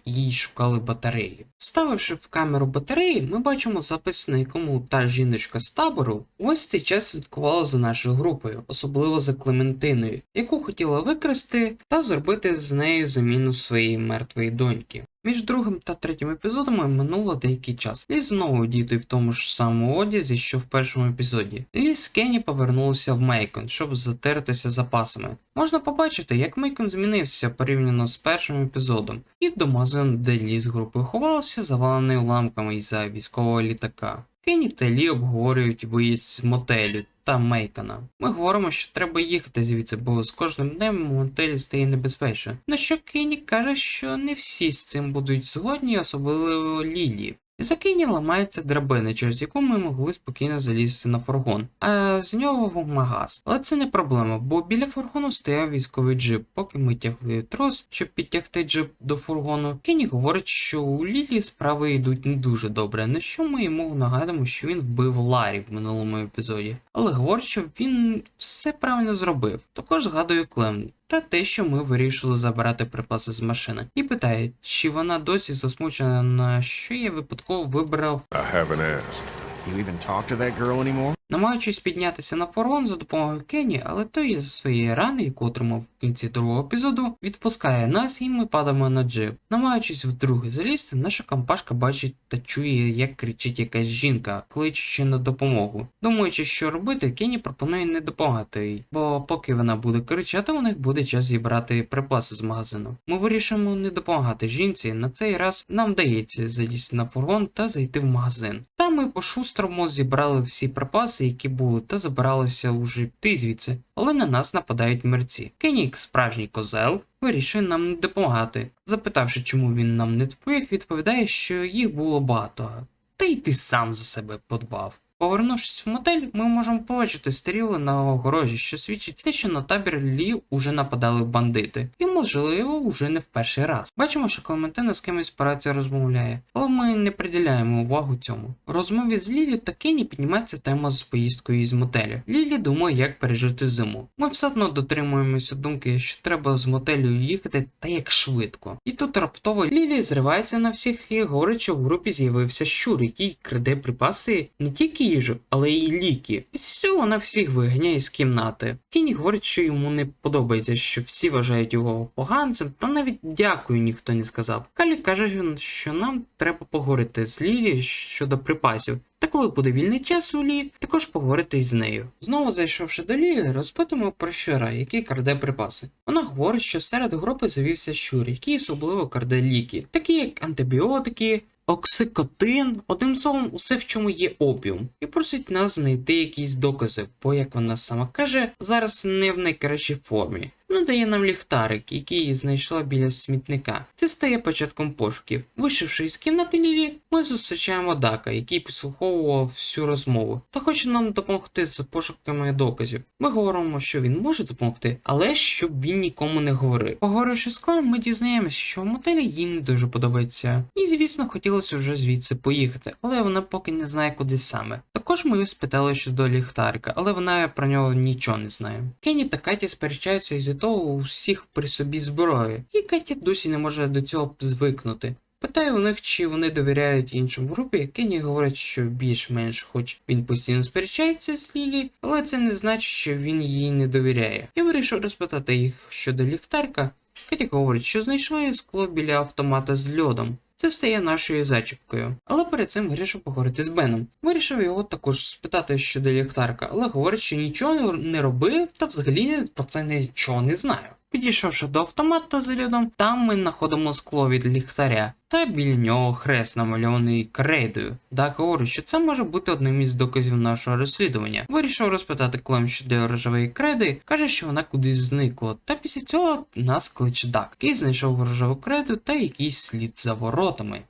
їй шукали батареї. Вставивши в камеру батареї, ми бачимо запис, на якому та жіночка з табору ось цей час слідкувала за нашою групою, особливо за Клементиною, яку хотіла викрасти та зробити з нею заміну своєї мертвої доньки. Між другим та третім епізодами минуло деякий час. Лі знову одітий в тому ж самому одязі, що в першому епізоді. Лі з Кенні повернулися в Мейкон, щоб затиритися запасами. Можна побачити, як Мейкон змінився порівняно з першим епізодом. І до магазину, де Лі з групою ховалися, завалений уламками із-за військового літака. Кенні та Лі обговорюють виїзд з мотелю та Мейкона. Ми говоримо, що треба їхати звідси, бо з кожним днем у мотелі стає небезпечно. На що Кенні каже, що не всі з цим будуть згодні, особливо Лілі. За Кенні ламається драбина, через яку ми могли спокійно залізти на фургон, а з нього в магаз. Але це не проблема, бо біля фургону стояв військовий джип. Поки ми тягли трос, щоб підтягти джип до фургону, Кенні говорить, що у Лілі справи йдуть не дуже добре, на що ми йому нагадуємо, що він вбив Ларі в минулому епізоді. Але говорить, що він все правильно зробив. Також згадує Клем та те, що ми вирішили забирати припаси з машини. І питає, чи вона досі засмучена, на що я випадково вибрав. I haven't asked. You even talk to that girl anymore? Намагаючись піднятися на фургон за допомогою Кенні, але той із своєї рани, яку отримав в кінці другого епізоду, відпускає нас і ми падаємо на джип. Намагаючись вдруге залізти, наша компашка бачить та чує, як кричить якась жінка, кличучи на допомогу. Думаючи, що робити, Кенні пропонує не допомагати їй, бо поки вона буде кричати, у них буде час зібрати припаси з магазину. Ми вирішимо не допомагати жінці, на цей раз нам вдається залізти на фургон та зайти в магазин. Там ми по-шустрому зібрали всі припаси, які були, та забиралися уже йти звідси, але на нас нападають мерці. Кенні, як справжній козел, вирішує нам не допомагати. Запитавши, чому він нам не допоміг, відповідає, що їх було багато. Та й ти сам за себе подбав. Повернувшись в мотель, ми можемо побачити стріли на огорожі, що свідчить те, що на табір Лі уже нападали бандити. І, можливо, уже не в перший раз. Бачимо, що Клементина з кимось по рації розмовляє, але ми не приділяємо увагу цьому. В розмові з Лілі та Кенні піднімається тема з поїздкою із мотелю. Лілі думає, як пережити зиму. Ми все одно дотримуємося думки, що треба з мотелю їхати та як швидко. І тут раптово Лілі зривається на всіх і говорить, що в групі з'явився щур, який краде припаси не тільки їжу, але й ліки. Після цього вона всіх виганяє з кімнати. Кенні говорить, що йому не подобається, що всі вважають його поганцем, та навіть дякую ніхто не сказав. Калі каже, що нам треба поговорити з Лілі щодо припасів. Та коли буде вільний час у Лі, також поговорити із нею. Знову зайшовши до Лі, розпитуємо про щура, який краде припаси. Вона говорить, що серед групи завівся щур, який особливо краде ліки, такі як антибіотики, оксикотин, одним словом, усе в чому є опіум, і просить нас знайти якісь докази, бо, як вона сама каже, зараз не в найкращій формі. Вона дає нам ліхтарик, який знайшла біля смітника. Це стає початком пошуків. Вийшовши із кімнати Лілі, ми зустрічаємо Дака, який підслуховував всю розмову, та хоче нам допомогти з пошуками доказів. Ми говоримо, що він може допомогти, але щоб він нікому не говорив. Поговоривши з Клем, ми дізнаємося, що в мотелі їй не дуже подобається. І, звісно, хотілося вже звідси поїхати, але вона поки не знає, куди саме. Також ми спитали щодо ліхтарика, але вона про нього нічого не знає. Кенні та Катя сперечаються із-за того, у всіх при собі зброї, і Катя досі не може до цього звикнути. Питаю у них, чи вони довіряють іншим групі. Кенні говорить, що більш-менш, хоч він постійно сперечається з Лілі, але це не значить, що він їй не довіряє. Я вирішив розпитати їх щодо ліхтарка. Катя говорить, що знайшла скло біля автомата з льодом. Це стає нашою зачіпкою. Але перед цим вирішив поговорити з Беном. Вирішив його також спитати щодо ліхтарка, але говорить, що нічого не робив та взагалі про це нічого не знаю. Підійшовши до автомата з льодом, там ми знаходимо скло від ліхтаря, та біля нього хрест, намальований крейдою. Дак говорить, що це може бути одним із доказів нашого розслідування. Вирішив розпитати Клем щодо рожевої крейди, каже, що вона кудись зникла, та після цього нас кличе Дак, який знайшов рожеву крейду та якийсь слід за воротами.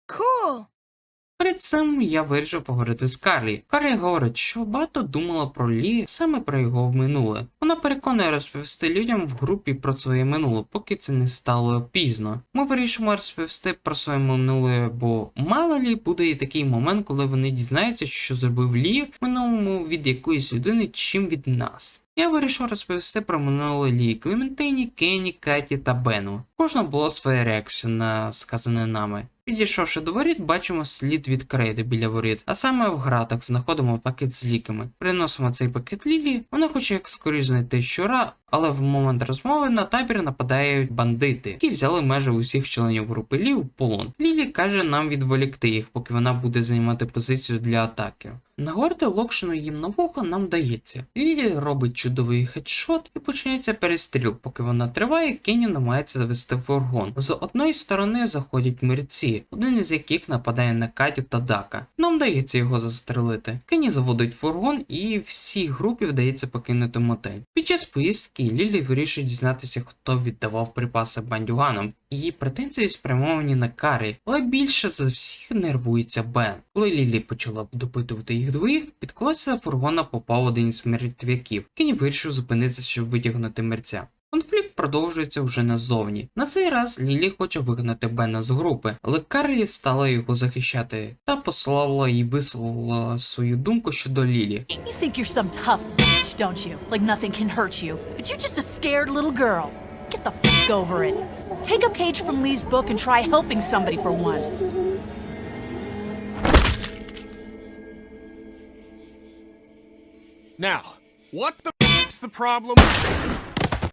Cool. Перед цим я вирішив поговорити з Карлі. Карлі говорить, що багато думала про Лі, саме про його минуле. Вона переконує розповісти людям в групі про своє минуле, поки це не стало пізно. Ми вирішимо розповісти про своє минуле, бо мало лі буде і такий момент, коли вони дізнаються, що зробив Лі в минулому від якоїсь людини, чим від нас. Я вирішив розповісти про минуле Лі Клементині, Кенні, Каті та Бену. Кожна була своя реакція на сказане нами. Підійшовши до воріт, бачимо слід від крейди біля воріт, а саме в гратах знаходимо пакет з ліками. Приносимо цей пакет Лілі, вона хоче як скоріш знайти щура, але в момент розмови на табір нападають бандити, які взяли майже усіх членів групи Лі в полон. Лілі каже нам відволікти їх, поки вона буде займати позицію для атаки. Наговорити локшину їм на вухо нам дається. Лілі робить чудовий хедшот і починається перестріл. Поки вона триває, Кенні намагається завести фургон. З одної сторони заходять мерці, один із яких нападає на Катю та Дака. Нам вдається його застрелити. Кенні заводить фургон і всій групі вдається покинути мотель. Під час поїздки Лілі вирішує дізнатися, хто віддавав припаси бандюганам. Її претензії спрямовані на Карі, але більше за всіх нервується Бен. Коли Лілі почала допитувати їх двоїх, під колеса фургона попав один із мертвяків. Кенні вирішив зупинитися, щоб витягнути мерця. Конфлікт продовжується вже назовні. На цей раз Лілі хоче вигнати Бена з групи, але Карлі стала його захищати та послала і висловила свою думку щодо Лілі. You think you're some tough bitch, don't you? Like nothing can hurt you. But you're just a scared little girl. Get the f*** over it. Take a page from Lee's book and try helping somebody for once. Now, what the f***'s the problem?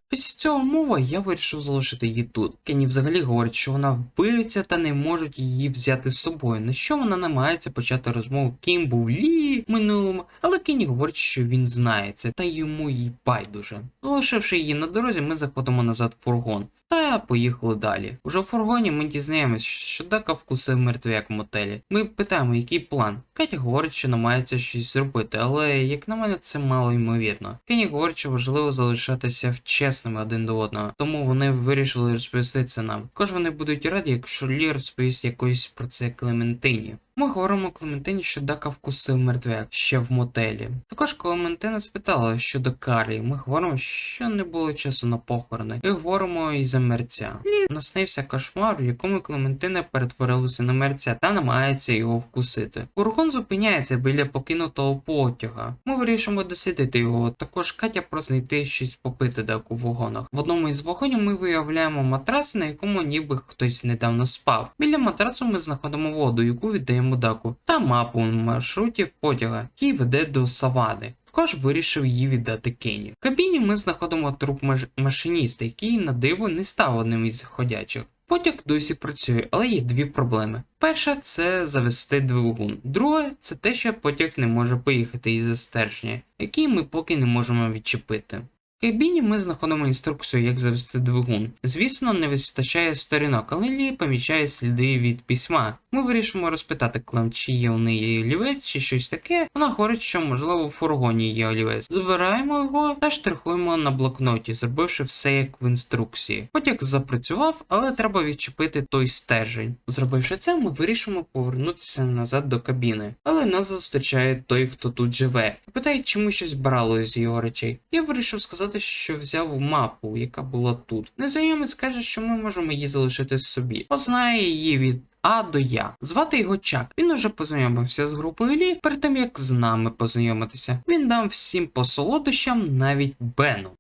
Після цього мова я вирішив залишити її тут. Кенні взагалі говорить, що вона вбивця та не можуть її взяти з собою, на що вона намагається почати розмову, ким був Лі в минулому, але Кенні говорить, що він знає це, та йому їй байдуже. Залишивши її на дорозі, ми заходимо назад в фургон. Та та поїхали далі. Уже в фургоні ми дізнаємось, що Дака вкусив мертвяк в мотелі. Ми питаємо, який план. Катя говорить, що намагається щось зробити, але як на мене це мало ймовірно. Кенні говорить, що важливо залишатися чесними один до одного, тому вони вирішили розповісти це нам. Також вони будуть раді, якщо Лі розповість якось про це Клементині. Ми говоримо Клементині, що Дака вкусив мертвяк ще в мотелі. Також Клементина спитала щодо Карлі. Ми говоримо, що не було часу на похорони. І говоримо і за мерця. Лі наснився кошмар, в якому Клементина перетворилася на мерця та намагається його вкусити. Фургон зупиняється біля покинутого потяга. Ми вирішимо дослідити його. Також Катя просить знайти щось попити Даку в вагонах. В одному із вагонів ми виявляємо матрас, на якому ніби хтось недавно спав. Біля матрацу ми знаходимо воду, яку віддаємо Даку, та мапу маршрутів потяга, який веде до Савани. Також вирішив її віддати Кенні. В кабіні ми знаходимо труп машиніста, який на диво не став одним із ходячих. Потяг досі працює, але є дві проблеми. Перша – це завести двигун. Друга – це те, що потяг не може поїхати із-за стержня, який ми поки не можемо відчепити. В кабіні ми знаходимо інструкцію, як завести двигун. Звісно, не вистачає сторінок, але Лі помічає сліди від письма. Ми вирішимо розпитати Клем, чи є у неї олівець, чи щось таке. Вона говорить, що можливо в фургоні є олівець. Забираємо його та штрихуємо на блокноті, зробивши все як в інструкції. Потяг запрацював, але треба відчепити той стержень. Зробивши це, ми вирішимо повернутися назад до кабіни. Але нас зустрічає той, хто тут живе. Питає, чи ми щось брали з його речей. Я вирішив сказати, що взяв мапу, яка була тут. Незнайомець каже, що ми можемо її залишити собі. Познає її від А до Я. Звати його Чак. Він уже познайомився з групою Лі перед тим, як з нами познайомитися. Він дав всім по солодощам, навіть Бену.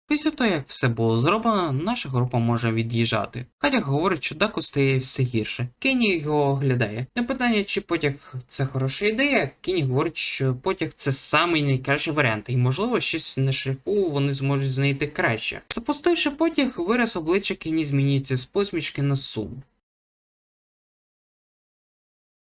Після того, як все було зроблено, наша група може від'їжджати. Катя говорить, що Даку стає все гірше. Кенні його оглядає. На питання, чи потяг це хороша ідея, Кенні говорить, що потяг це самий найкращий варіант, і можливо щось на шляху вони зможуть знайти краще. Запустивши потяг, вираз обличчя Кенні змінюється з посмішки на сум.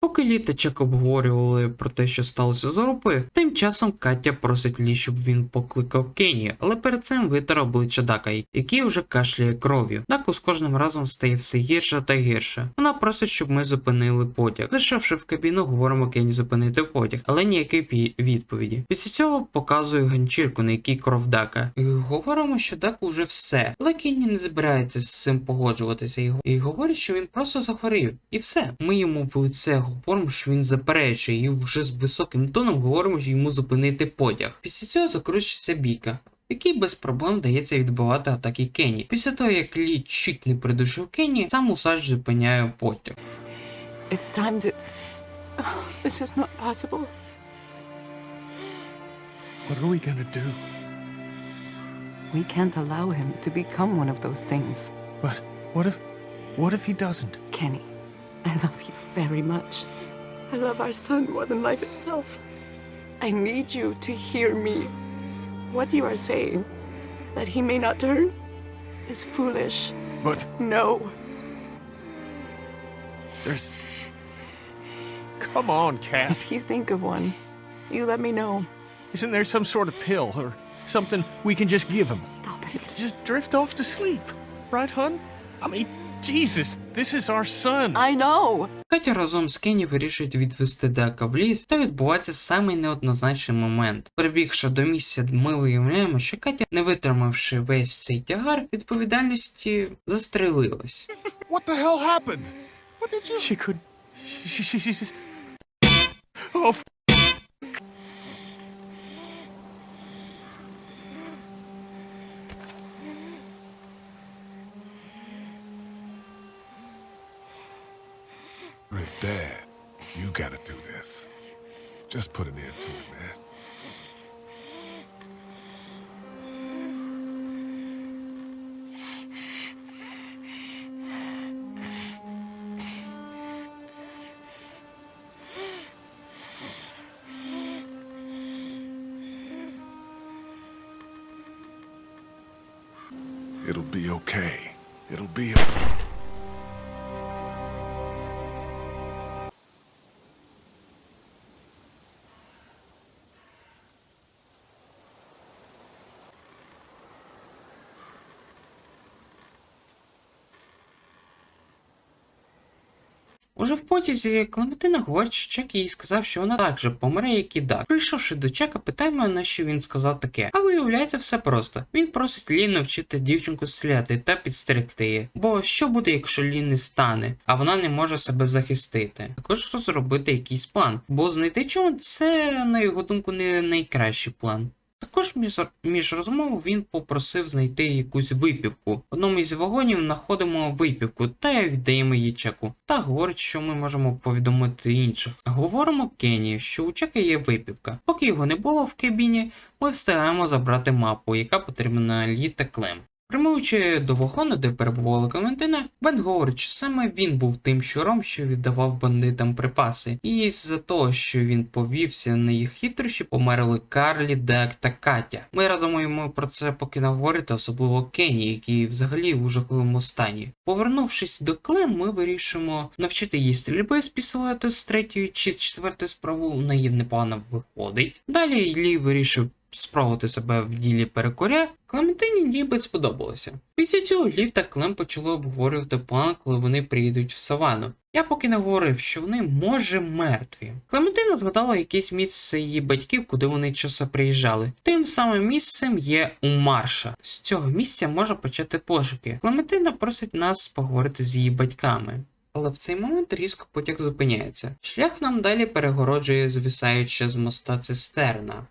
Поки Лі та Чак обговорювали про те, що сталося з групою, тим часом Катя просить Лі, щоб він покликав Кенні, але перед цим витер обличчя Дака, який вже кашляє кров'ю. Даку з кожним разом стає все гірше та гірше. Вона просить, щоб ми зупинили потяг. Зайшовши в кабіну, говоримо Кенні зупинити потяг, але ніякої відповіді. Після цього показую ганчірку, на якій кров Дака. І говоримо, що Даку вже все. Але Кенні не збирається з цим погоджуватися і говорить, що він просто захворів. І все. Ми йому в лице говоримо, що він заперечує, і вже з високим тоном говоримо, що йому зупинити потяг. Після цього закручується бійка, який без проблем вдається відбивати атаки Кенні. Після того, як Лі чуть не придушив Кенні, сам Усач зупиняє потяг. It's time to... Oh, this is not possible. What are we gonna do? We can't allow him to become one of those things. But what if he doesn't? Kenny, I love you very much. I love our son more than life itself. I need you to hear me. What you are saying, that he may not turn, is foolish. But No. there's... Come on, Cat. If you think of one, you let me know. Isn't there some sort of pill or something we can just give him? Stop it. Just drift off to sleep. Right, hun? I mean, Jesus, this is our son. I know. Катя разом з Кенні вирішують відвести Дака в ліс, та відбувається самий неоднозначний момент. Прибігши до місця, ми виявляємо, що Катя, не витримавши весь цей тягар відповідальності, застрелилась. What the hell happened? What did you... She could... She just... Oh, You're his dad. You gotta do this. Just put an end to it, man. It'll be okay. It'll be okay. Уже в потязі Клементина говорить, що Чак їй сказав, що вона так же помре, як і Даг. Прийшовши до Чака, питаємо, на що він сказав таке. А виявляється, все просто. Він просить Лі навчити дівчинку стріляти та підстерегти її. Бо що буде, якщо Лі не стане, а вона не може себе захистити? Також розробити якийсь план, бо знайти човен – це, на його думку, не найкращий план. Також між розмовою він попросив знайти якусь випівку. В одному із вагонів знаходимо випівку та віддаємо її Чаку. Та говорить, що ми можемо повідомити інших. Говоримо Кенні, що у Чака є випівка. Поки його не було в кабіні, ми встигаємо забрати мапу, яка потрібна Лі та Клем. Прямуючи до вагону, де перебувала Клементина, Бен говорить, що саме він був тим щуром, що віддавав бандитам припаси. І з-за того, що він повівся на їх хитрощі, померли Карлі, Даг та Катя. Ми радимо йому про це поки не говорити, особливо Кенні, який взагалі у жахливому стані. Повернувшись до Клем, ми вирішимо навчити її стрільби з пістолету з 3-ї чи з 4-ї справи, у неї непогано виходить. Далі Лі вирішив спробувати себе в ділі перекоря, Клементині ніби сподобалося. Після цього Лів та Клем почали обговорювати план, коли вони приїдуть в савану. Я поки не говорив, що вони, може, мертві. Клементина згадала якесь місце її батьків, куди вони часто приїжджали. Тим самим місцем є у Марша. З цього місця можна почати пошуки. Клементина просить нас поговорити з її батьками. Але в цей момент різко потяг зупиняється. Шлях нам далі перегороджує звисаюча з моста цистерна.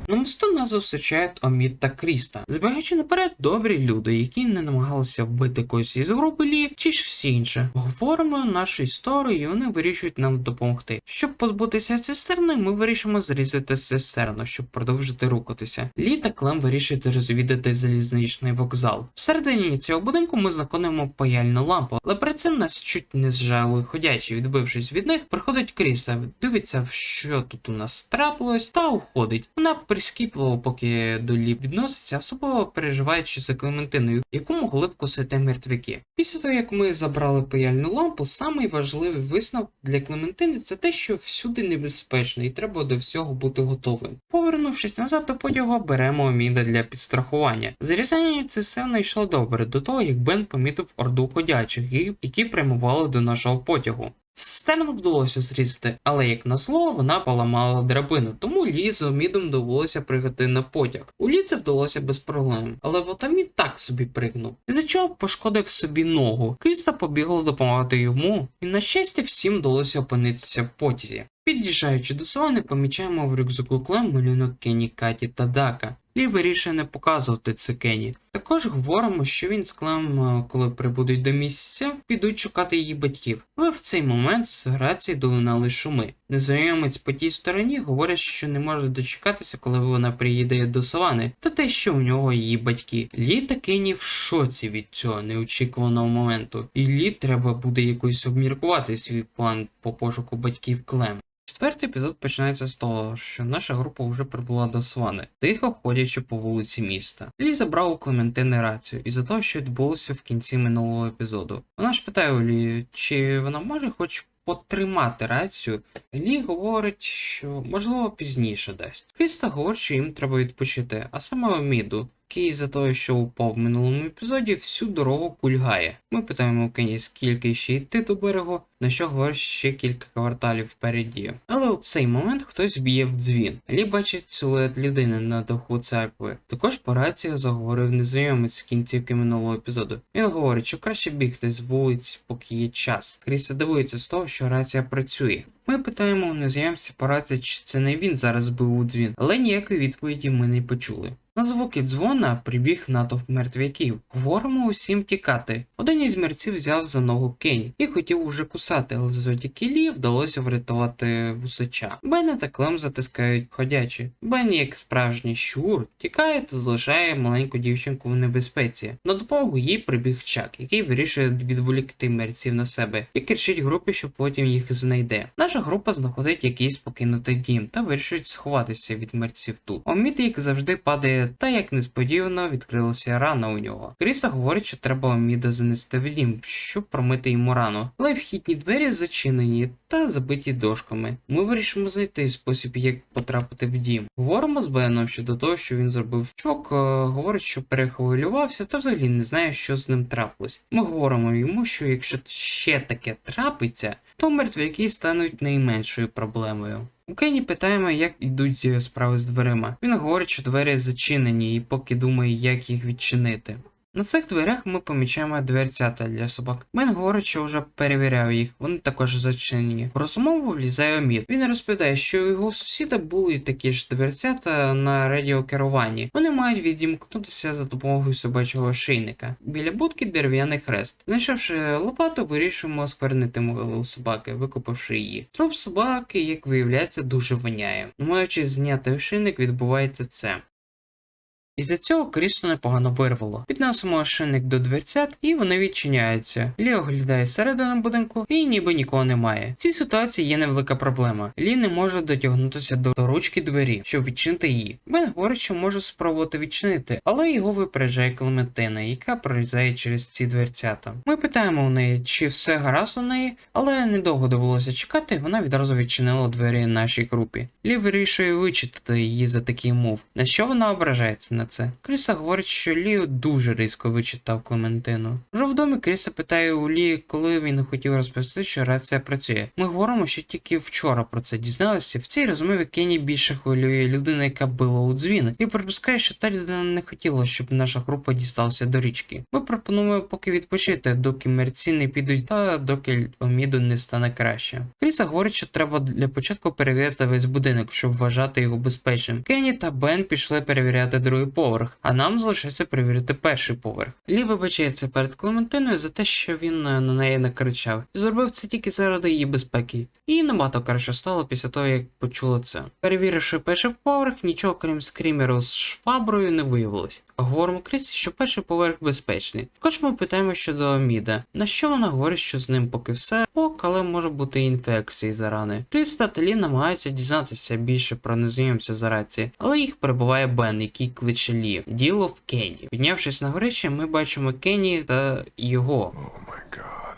На мосту нас зустрічають Омід та Кріста. Збігаючи наперед, добрі люди, які не намагалися вбити когось із групи Лі, чи ж всі інше. Говоримо нашу історію, і вони вирішують нам допомогти. Щоб позбутися цистерни, ми вирішимо зрізати цистерну, щоб продовжити рухатися. Лі та Клем вирішують розвідати залізничний вокзал. Всередині цього будинку ми знаходимо паяльну лампу, але перед цим нас чуть не зжали ходячі. Відбившись від них, приходить Кріста, дивиться, що тут у нас трапилось, та уходить. Вона прискіпливо, поки до Лі відноситься, особливо переживаючи за Клементиною, яку могли вкусити мертвяки. Після того, як ми забрали паяльну лампу, самий важливий висновок для Клементини – це те, що всюди небезпечно і треба до всього бути готовим. Повернувшись назад до потягу, беремо Оміда для підстрахування. Зарізання цистерни йшло добре, до того, як Бен помітив орду ходячих, які прямували до нашого потягу. Цистерну вдалося зрізати, але як назло, вона поламала драбину, тому Лі з Омідом довелося пригати на потяг. У Лі це вдалося без проблем, але от Омід так собі пригнув, із-за чого пошкодив собі ногу. Кріста побігла допомагати йому, і на щастя всім вдалося опинитися в потязі. Під'їжджаючи до Савани, помічаємо в рюкзаку Клем малюнок Кенні, Каті та Дака. Лі вирішує не показувати це Кенні. Також говоримо, що він з Клем, коли прибудуть до місця, підуть шукати її батьків. Але в цей момент з рації долинали шуми. Незнайомець по тій стороні говорить, що не може дочекатися, коли вона приїде до Савани, та те, що у нього її батьки. Лі та Кенні в шоці від цього неочікуваного моменту. І Лі треба буде якось обміркувати свій план по пошуку батьків Клем. Четвертий епізод починається з того, що наша група вже прибула до Савани, тихо ходячи по вулиці міста. Лі забрав у Клементини рацію із-за того, що відбулося в кінці минулого епізоду. Вона ж питає у Лі, чи вона може хоч потримати рацію. Лі говорить, що можливо пізніше дасть. Кріста говорить, що їм треба відпочити, а саме Оміду, який за того, що упав в минулому епізоді, всю дорогу кульгає. Ми питаємо у Кенні, скільки ще йти до берегу, на що говорить ще кілька кварталів впереді. Але у цей момент хтось б'є в дзвін. Лі бачить силует людини на даху церкви. Також по рації заговорив незнайомець з кінцівки минулого епізоду. Він говорить, що краще бігти з вулиць, поки є час. Кріста дивується з того, що рація працює. Ми питаємо у незнайомця по рації, чи це не він зараз бив у дзвін, але ніякої відповіді ми не почули. На звуки дзвона прибіг натовп мертвяків. Говоримо усім тікати. Один із мерців взяв за ногу Кенні і хотів уже кусати, але завдяки Лі вдалося врятувати вусача. Бена та Клем затискають ходячі. Бен, як справжній щур, тікає та залишає маленьку дівчинку в небезпеці. На допомогу їй прибіг Чак, який вирішує відволікти мерців на себе і кричить групі, що потім їх знайде. Наша група знаходить якийсь покинутий дім та вирішують сховатися від мерців тут. Омід, як завжди, падає Лі, та як несподівано відкрилася рана у нього. Кріса говорить, що треба Міда занести в дім, щоб промити йому рану, але вхідні двері зачинені та забиті дошками. Ми вирішимо знайти спосіб, як потрапити в дім. Говоримо з Беном щодо того, що він зробив. Чувак говорить, що перехвилювався та взагалі не знає, що з ним трапилось. Ми говоримо йому, що якщо ще таке трапиться, то мертвяки стануть найменшою проблемою. У Кенні питаємо, як йдуть справи з дверима. Він говорить, що двері зачинені і поки думає, як їх відчинити. На цих дверях ми помічаємо дверцята для собак. Бен говорить, що вже перевіряв їх, вони також зачинені. В розмову влізає Омід. Він розповідає, що у його сусіда були такі ж дверцята на радіокеруванні. Вони мають відімкнутися за допомогою собачого шийника. Біля будки дерев'яний хрест. Знайшовши лопату, вирішуємо осквернити могилу собаки, викопавши її. Труп собаки, як виявляється, дуже воняє. Маючи зняти ошейник, відбувається це. Із-за цього Крісту непогано вирвало. Підносимо ошейник до дверцят, і вони відчиняються. Лі оглядає середину будинку, і ніби нікого немає. В цій ситуації є невелика проблема. Лі не може дотягнутися до ручки двері, щоб відчинити її. Бен говорить, що може спробувати відчинити, але його випереджає Клементина, яка пролізає через ці дверцята. Ми питаємо у неї, чи все гаразд у неї, але недовго довелося чекати, вона відразу відчинила двері нашій групі. Лі вирішує вичитати її за такий мов, на що вона ображається на це. Кріса говорить, що Лі дуже різко вичитав Клементину. Вже в домі Кріса питає у Лі, коли він хотів розповісти, що рація працює. Ми говоримо, що тільки вчора про це дізналися. В цій розмові Кенні більше хвилює людина, яка била у дзвін, і припускає, що та людина не хотіла, щоб наша група дісталася до річки. Ми пропонуємо поки відпочити, доки мерці не підуть та доки Оміду не стане краще. Кріса говорить, що треба для початку перевірити весь будинок, щоб вважати його безпечним. Кенні та Бен пішли перевіряти другий поверх, а нам залишається перевірити перший поверх. Лі вибачається перед Клементиною за те, що він на неї накричав, і зробив це тільки заради її безпеки. І набагато краще стало після того, як почула це. Перевіривши перший поверх, нічого крім скрімеру з шваброю не виявилось. Говоримо Крісі, що перший поверх безпечний. Також ми питаємо щодо Міда, на що вона говорить, що з ним поки все ок, але може бути і інфекції за рани. Кріс та Лі намагаються дізнатися більше про незнайомця за рації, але їх перебуває Бен, який кличе Лі. Діло в Кенні. Піднявшись на горище, ми бачимо Кенні та його. Oh my God.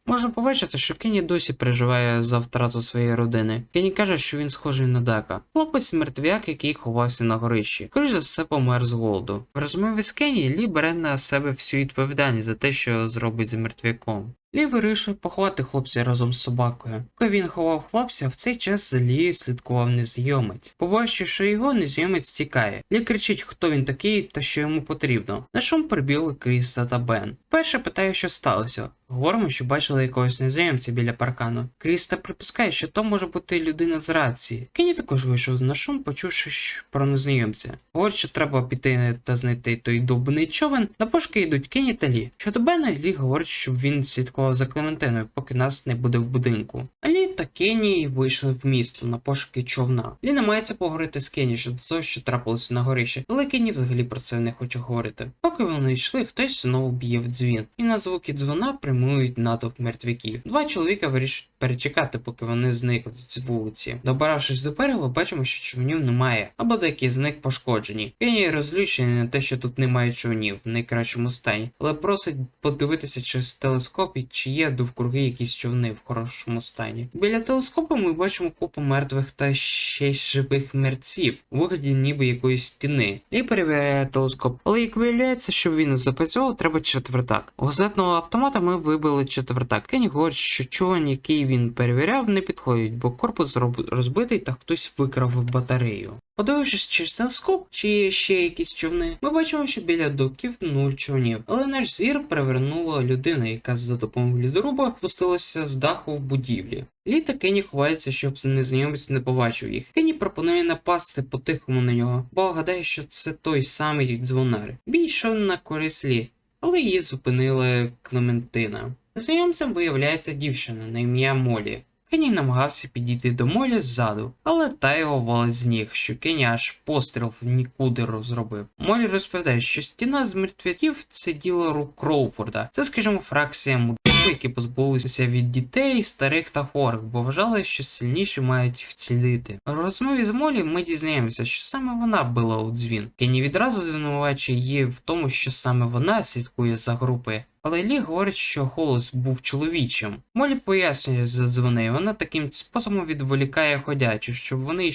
Можна побачити, що Кенні досі переживає за втрату своєї родини. Кенні каже, що він схожий на Дака. Хлопець мертвяк, який ховався на горищі. Скоріше за все помер з голоду. В розмові з Кенні Лі бере на себе всю відповідальність за те, що зробить з мертвяком. Лі вирішив поховати хлопця разом з собакою. Коли він ховав хлопця, в цей час за Лі слідкував незнайомець. Побачивши його, незнайомець тікає. Лі кричить, хто він такий та що йому потрібно. На шум прибігли Кріста та Бен. Перше питає, що сталося. Говоримо, що бачили якогось незнайомця біля паркану. Кріста припускає, що то може бути людина з рації. Кенні також вийшов на шум, почувши про незнайомця. Говорить, що треба піти та знайти той довбаний човен. На пошуки йдуть Кенні та Лі. Щодо Бена, Лі говорить, щоб він слідкував за Клементиною, поки нас не буде в будинку. А Лі та Кенні вийшли в місто на пошуки човна. Лі намагається поговорити з Кенні щодо того, що трапилося на горищі, але Кенні взагалі про це не хоче говорити. Поки вони йшли, хтось знову б'є в дзвін. І на звуки дзвона прямують натовп мертвяків. Два чоловіка вирішують перечекати, поки вони зникнуть з вулиці. Добиравшись до берега, бачимо, що човнів немає, або деякі з них пошкоджені. Кенні розлючений на те, що тут немає човнів в найкращому стані, але просить подивитися через телескоп, чи є довкруги якісь човни в хорошому стані. Біля телескопу ми бачимо купу мертвих та ще й живих мерців, у вигляді ніби якоїсь стіни. Лі перевіряє телескоп, але як виявляється, щоб він запрацьовував, треба четвертак. У газетного автомата ми вибили четвертак. Кенні говорить, що човен, який він перевіряв, не підходить, бо корпус розбитий та хтось викрав батарею. Подивившись через телескоп, чи є ще якісь човни, ми бачимо, що біля доків 0 човнів. Але наш зір перевернула людина, яка за допомогою лідоруба спустилася з даху в будівлі. Лі та Кенні ховаються, щоб незнайомець не побачив їх. Кенні пропонує напасти по-тихому на нього, бо гадає, що це той самий дзвонар. Бій йшов на користь Лі, але її зупинила Клементина. Незнайомцем виявляється дівчина на ім'я Молі. Кенні намагався підійти до Молі ззаду, але та його валить з ніг, що Кенні аж постріл в нікуди розробив. Молі розповідає, що стіна з мертвяків – це діло рук Кроуфорда. Це, скажімо, фракція мудаків, які позбулися від дітей, старих та хворих, бо вважали, що сильніші мають вцілити. У розмові з Молі ми дізнаємося, що саме вона била у дзвін. Кенні відразу звинувачує її в тому, що саме вона слідкує за групою. Але Лі говорить, що голос був чоловічим. Молі пояснює за дзвони, і вона таким способом відволікає ходячих, щоб вони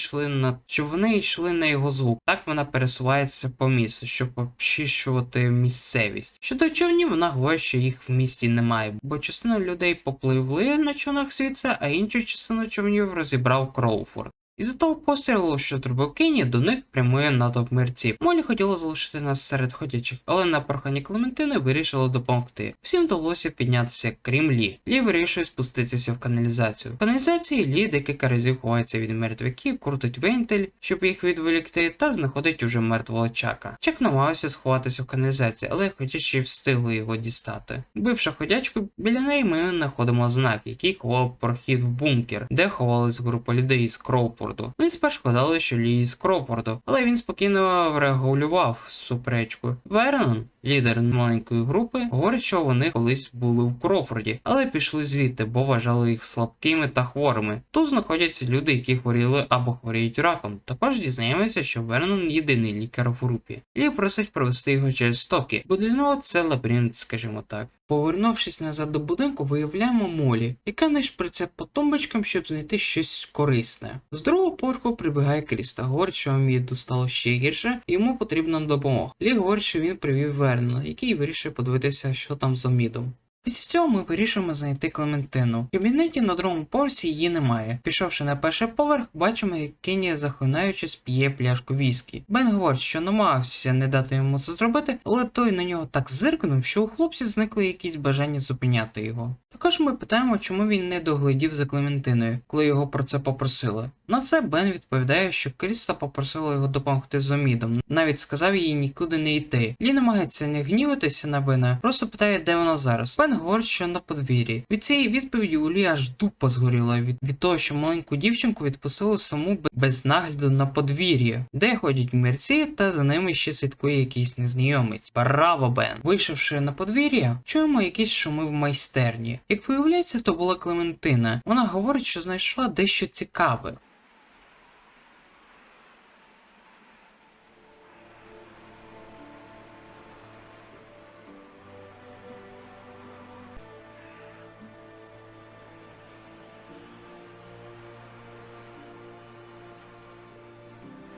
йшли на його звук. Так вона пересувається по місту, щоб обчищувати місцевість. Щодо човнів, вона говорить, що їх в місті немає, бо частина людей попливли на човнах звідси, а іншу частину човнів розібрав Кроуфорд. Із-за того пострілу, що зробив Кенні, до них прямує натовп мерців. Молі хотіла залишити нас серед ходячих, але на прохання Клементини вирішила допомогти. Всім вдалося піднятися, крім Лі. Лі вирішує спуститися в каналізацію. В каналізації Лі декілька разів ховається від мертвяків, крутить вентиль, щоб їх відволікти, та знаходить уже мертвого Чака. Чак намагався сховатися в каналізації, але ходячі встигли його дістати. Вбивши ходячку, біля неї ми знаходимо знак, який ховав прохід в бункер, де ховалась група людей з Кроуфорду. Ми спершу гадали, що Лі з Кроуфорду, але він спокійно врегулював суперечку. Вернон, лідер маленької групи, говорить, що вони колись були в Кроуфорді, але пішли звідти, бо вважали їх слабкими та хворими. Тут знаходяться люди, які хворіли або хворіють раком. Також дізнаємося, що Вернон єдиний лікар в групі. Лі просить провести його через стоки, бо для нього це лабіринт, скажімо так. Повернувшись назад до будинку, виявляємо Молі, яка нишприться по тумбочкам, щоб знайти щось корисне. З другого поверху прибігає Кріс та говорить, що Аміду стало ще гірше, і йому потрібна допомога. Лі говорить, що він привів Вернона, який вирішує подивитися, що там з Амідом. Після цього ми вирішуємо знайти Клементину. В кабінеті на другому поверсі її немає. Пішовши на перший поверх, бачимо, як Кенні, захлинаючись, п'є пляшку віскі. Бен говорить, що намагався не дати йому це зробити, але той на нього так зиркнув, що у хлопця зникли якісь бажання зупиняти його. Також ми питаємо, чому він не доглядів за Клементиною, коли його про це попросили. На це Бен відповідає, що Кріста попросила його допомогти з Омідом, навіть сказав їй нікуди не йти. Лі намагається не гніватися на Бена, просто питає, де вона зараз. Бен говорить, що на подвір'ї. Від цієї відповіді у Лі аж дупа згоріла від того, що маленьку дівчинку відпустили саму без нагляду на подвір'я, де ходять мерці, та за ними ще слідкує якийсь незнайомець. Браво, Бен! Вийшовши на подвір'я, чуємо якісь шуми в майстерні. Як виявляється, то була Клементина. Вона говорить, що знайшла дещо цікаве.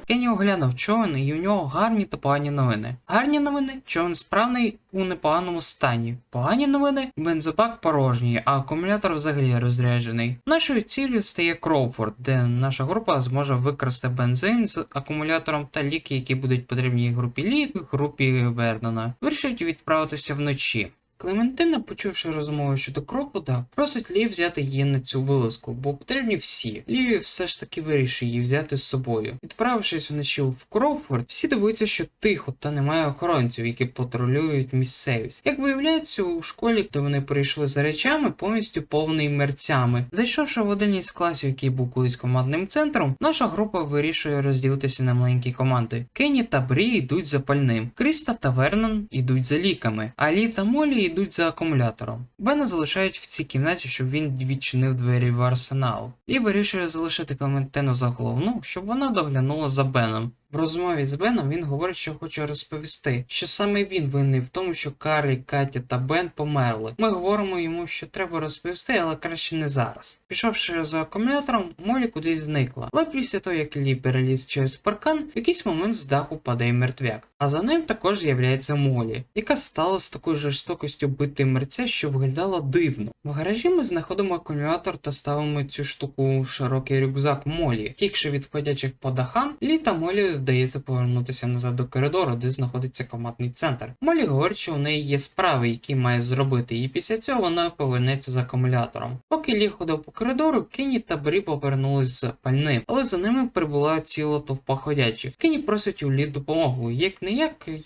Кенні оглянув човен, і у нього гарні та погані новини. Гарні новини – човен справний у непоганому стані. Погані новини – бензобак порожній, а акумулятор взагалі розряджений. Нашою ціллю стає Кроуфорд, де наша група зможе використати бензин з акумулятором та ліки, які будуть потрібні групі Лі і групі Вернона. Вирішують відправитися вночі. Клементина, почувши розмову щодо Кроуфорда, просить Лі взяти її на цю вилазку, бо потрібні всі. Лі все ж таки вирішує її взяти з собою. Відправившись вночі в Кроуфорд, всі дивуються, що тихо та немає охоронців, які патрулюють місцевість. Як виявляється, у школі, де вони прийшли за речами, повністю повний мерцями. Зайшовши в один із класів, який був колись командним центром, наша група вирішує розділитися на маленькі команди. Кенні та Брі йдуть за пальним, Кріста та Вернон йдуть за ліками, а Лі та Молі йдуть за акумулятором. Бена залишають в цій кімнаті, щоб він відчинив двері в арсенал. І вирішує залишити Клементину за головну, щоб вона доглянула за Беном. В розмові з Беном він говорить, що хоче розповісти, що саме він винний в тому, що Карлі, Катя та Бен померли. Ми говоримо йому, що треба розповісти, але краще не зараз. Пішовши за акумулятором, Молі кудись зникла. Але після того, як Лі переліз через паркан, в якийсь момент з даху падає мертвяк. А за ним також з'являється Молі, яка стала з такою жорстокістю бити мерця, що виглядало дивно. В гаражі ми знаходимо акумулятор та ставимо цю штуку в широкий рюкзак Молі. Тікши від ходячих по дахам, Лі та Молі вдається повернутися назад до коридору, де знаходиться командний центр. Молі говорить, що у неї є справи, які має зробити, і після цього вона повернеться з акумулятором. Поки Лі ходив по коридору, Кенні та Брі повернулись з пальним, але за ними прибула ціла товпа ходячих. Кенні просить у Лі допомогу, як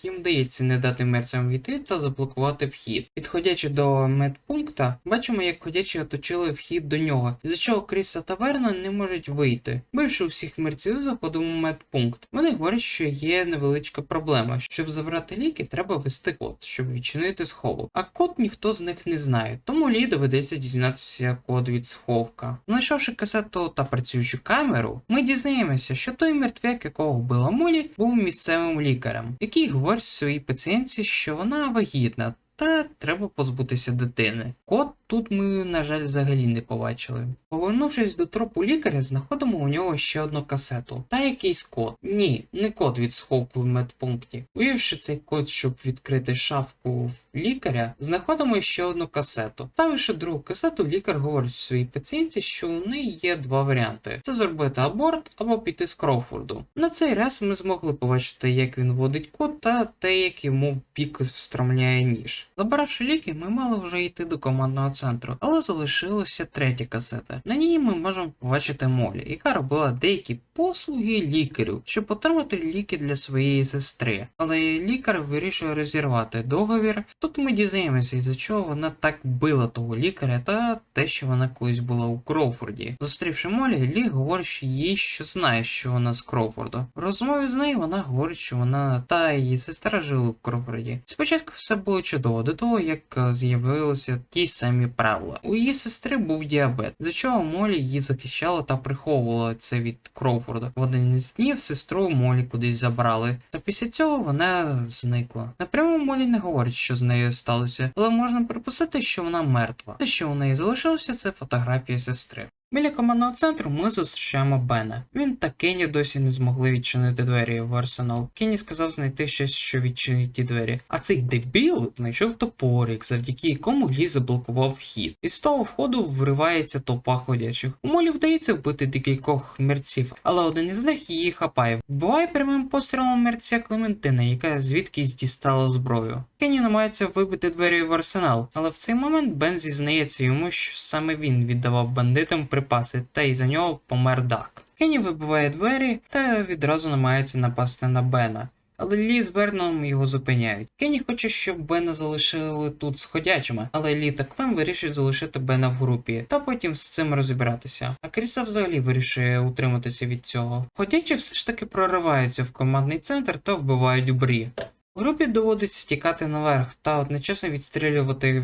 їм вдається не дати мерцям війти та заблокувати вхід. Підходячи до медпункта, бачимо, як ходячі оточили вхід до нього, з-за чого Кріса та Вернон не можуть вийти. Бивши усіх мерців, заходимо в медпункт. Вони Вони говорять, що є невеличка проблема. Щоб забрати ліки, треба ввести код, щоб відчинити сховок. А код ніхто з них не знає, тому Лі доведеться дізнатися код від сховка. Знайшовши касету та працюючу камеру, ми дізнаємося, що той мертвяк, якого вбила Молі, був місцевим лікарем, який говорить своїй пацієнтці, що вона вагітна, та треба позбутися дитини. Код тут ми, на жаль, взагалі не побачили. Повернувшись до тропу лікаря, знаходимо у нього ще одну касету. Та якийсь код. Ні, не код від сховку в медпункті. Вивівши цей код, щоб відкрити шафку лікаря, знаходимо ще одну касету. Ставивши другу касету, лікар говорить своїй пацієнтці, що у неї є два варіанти. Це зробити аборт або піти з Кроуфорду. На цей раз ми змогли побачити, як він вводить код та те, як йому в бік встромляє ніж. Забравши ліки, ми мали вже йти до командного центру, але залишилася третя касета. На ній ми можемо побачити Молі, яка робила деякі послуги лікарю, щоб отримати ліки для своєї сестри. Але лікар вирішує розірвати договір. Тут ми дізнаємося, із-за чого вона так била того лікаря та те, що вона колись була у Кроуфорді. Зустрівши Молі, Лі говорить їй, що знає, що вона з Кроуфорду. В розмові з нею вона говорить, що вона та її сестра жили в Кроуфорді. Спочатку все було чудово, до того, як з'явилися ті самі правила. У її сестри був діабет, за чого Молі її захищала та приховувала це від Кроуфорда. В один із днів сестру Молі кудись забрали, та після цього вона зникла. Напряму Молі не говорить, що з нею сталося, але можна припустити, що вона мертва. Те, що у неї залишилося, це фотографія сестри. Біля командного центру ми зустрічаємо Бена. Він та Кенні досі не змогли відчинити двері в арсенал. Кенні сказав знайти щось, що відчинить ті двері. А цей дебіл знайшов топорик, завдяки якому Лі заблокував вхід. Із того входу вривається толпа ходячих. У Молі вдається вбити декількох мерців, але один із них її хапає. Вбиває прямим пострілом мерця Клементина, яка звідкись дістала зброю. Кенні намагається вибити двері в арсенал, але в цей момент Бен зізнається йому, що саме він віддавав бандитам припаси, та й за нього помер Дак. Кенні вибиває двері та відразу намагається напасти на Бена, але Лі з Верноном його зупиняють. Кенні хоче, щоб Бена залишили тут з ходячими, але Лі та Клем вирішують залишити Бена в групі, та потім з цим розібратися. А Кріса взагалі вирішує утриматися від цього. Ходячі все ж таки прориваються в командний центр та вбивають Брі. Групі доводиться тікати наверх та одночасно відстрілюватися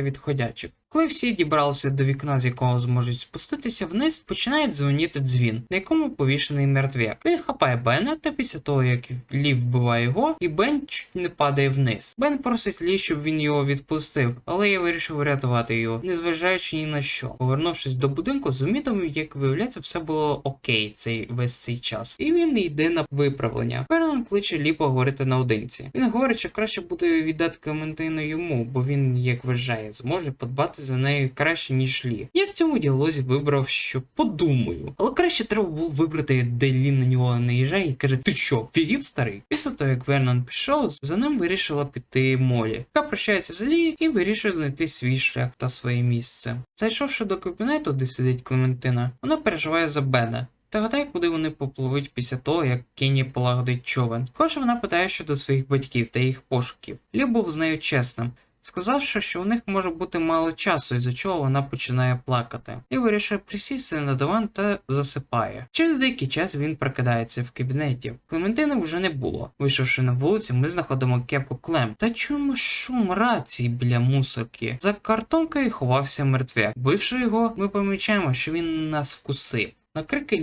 від ходячих. Коли всі дібралися до вікна, з якого зможуть спуститися вниз, починає дзвоніти дзвін, на якому повішений мертвяк. Він хапає Бена, та після того, як Лі вбиває його, і Бен чуть не падає вниз. Бен просить Лі, щоб він його відпустив, але я вирішив врятувати його, незважаючи ні на що. Повернувшись до будинку, з Умітом, як виявляється, все було окей весь цей час. І він йде на виправлення. Вернон кличе Лі поговорити наодинці. Він говорить, що краще буде віддати Клементину йому, бо він, як вважає, зможе подбати за нею краще, ніж Лі. Я в цьому діалозі вибрав, що подумаю. Але краще треба було вибрати, де Лі на нього наїжджає і каже: "Ти що, фігів старий?" Після того, як Вернон пішов, за ним вирішила піти Молі, яка прощається з Лі і вирішує знайти свій шлях та своє місце. Зайшовши до кабінету, де сидить Клементина, вона переживає за Бена. Та гадай, куди вони попливуть після того, як Кенні полагодить човен. Також вона питає щодо своїх батьків та їх пошуків. Лі був з нею чесним, сказавши, що у них може бути мало часу, із-за чого вона починає плакати. І вирішує присісти на диван та засипає. Через деякий час він прокидається в кабінеті. Клементини вже не було. Вийшовши на вулицю, ми знаходимо кепку Клем та чуємо шум рації біля мусорки. За картонкою ховався мертвяк. Вбивши його, ми помічаємо, що він нас вкусив. На крики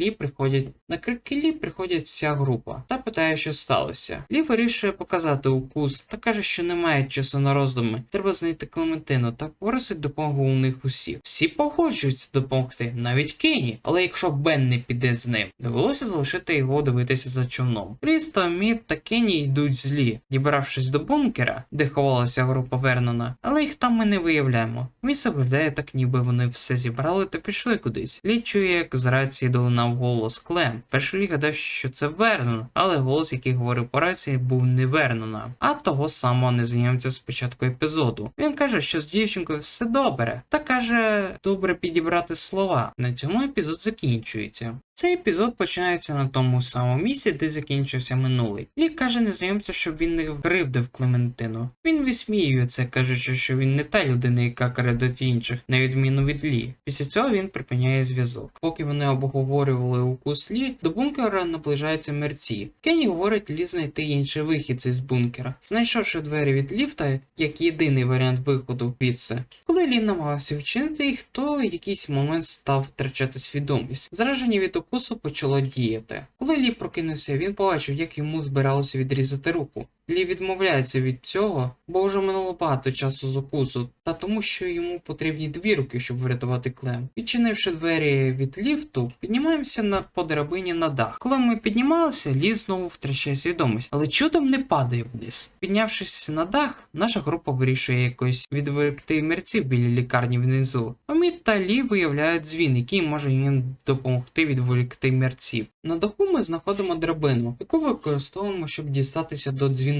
Лі приходять вся група та питає, що сталося. Лі вирішує показати укус та каже, що немає часу на роздуми. Треба знайти Клементину та просить допомогу у них усіх. Всі погоджуються допомогти, навіть Кенні. Але якщо Бен не піде з ним, довелося залишити його дивитися за човном. Кріс, Мід та Кенні йдуть з Лі, дібравшись до бункера, де ховалася група Вернона, але їх там ми не виявляємо. Місце виглядає так, ніби вони все зібрали та пішли кудись. Лі чує, як з рації долинав голос Клем. Перший Лі гадав, що це Вернон, але голос, який говорив по рації, був не Вернона, а того самого незнайомця з початку епізоду. Він каже, що з дівчинкою все добре, та каже, добре підібрати слова. На цьому епізод закінчується. Цей епізод починається на тому самому місці, де закінчився минулий. Лі каже незнайомцю, щоб він не кривдив Клементину. Він висміює це, кажучи, що він не та людина, яка крадуть інших, на відміну від Лі. Після цього він припиняє зв'язок. Поки вони обговорювали укус Лі, до бункера наближаються мерці. Кенні говорить Лі знайти інший вихід із бункера, знайшовши двері від ліфта як єдиний варіант виходу звідси. Коли Лі намагався вчинити їх, то в якийсь момент став втрачати свідомість. Зараження від укусу почало діяти. Коли Лі прокинувся, він побачив, як йому збиралося відрізати руку. Лі відмовляється від цього, бо вже минуло багато часу з укусу, та тому, що йому потрібні 2 руки, щоб врятувати Клем. Відчинивши двері від ліфту, піднімаємося по драбині на дах. Коли ми піднімалися, Лі знову втрачає свідомість, але чудом не падає вниз. Піднявшись на дах, наша група вирішує якось відволікти мерців біля лікарні внизу. Омід та Лі виявляють дзвін, який може їм допомогти відволікти мерців. На даху ми знаходимо драбину, яку використовуємо, щоб дістатися до дзвіниці.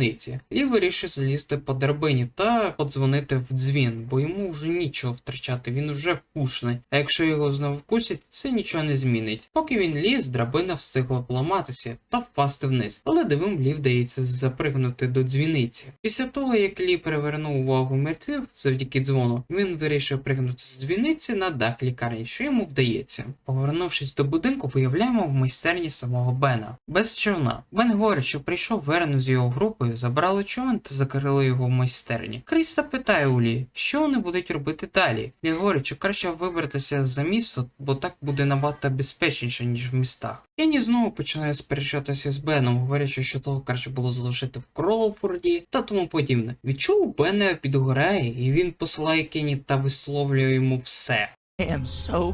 Лі вирішує залізти по драбині та подзвонити в дзвін, бо йому вже нічого втрачати, він уже вкушений. А якщо його знову вкусять, це нічого не змінить. Поки він ліз, драбина встигла поламатися та впасти вниз, але дивом Лі вдається запригнути до дзвіниці. Після того, як Лі перевернув увагу мерців завдяки дзвону, він вирішує пригнути з дзвіниці на дах лікарні, що йому вдається. Повернувшись до будинку, виявляємо в майстерні самого Бена. Без човна. Бен говорить, що прийшов Верен з його групою, забрали човен та закрили його в майстерні. Кріста питає у Лі, що вони будуть робити далі. Лі говорить, що краще вибратися за місто, бо так буде набагато безпечніше, ніж в містах. Кенні знову починає сперечатися з Беном, говорячи, що того краще було залишити в Кроуфорді та тому подібне. Від чого у Бена підгорає, і він посилає Кенні та висловлює йому все. I am so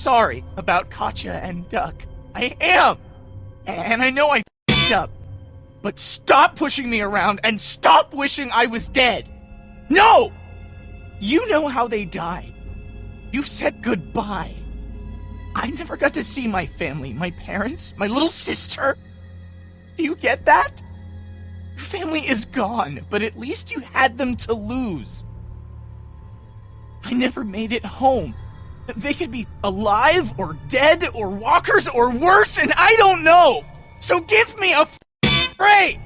sorry about Katja and Duck. I am! And I know I f***ed up. But stop pushing me around and stop wishing I was dead! No! You know how they died. You've said goodbye. I never got to see my family, my parents, my little sister. Do you get that? Your family is gone, but at least you had them to lose. I never made it home. They could be alive or dead or walkers or worse, and I don't know. So give me a break.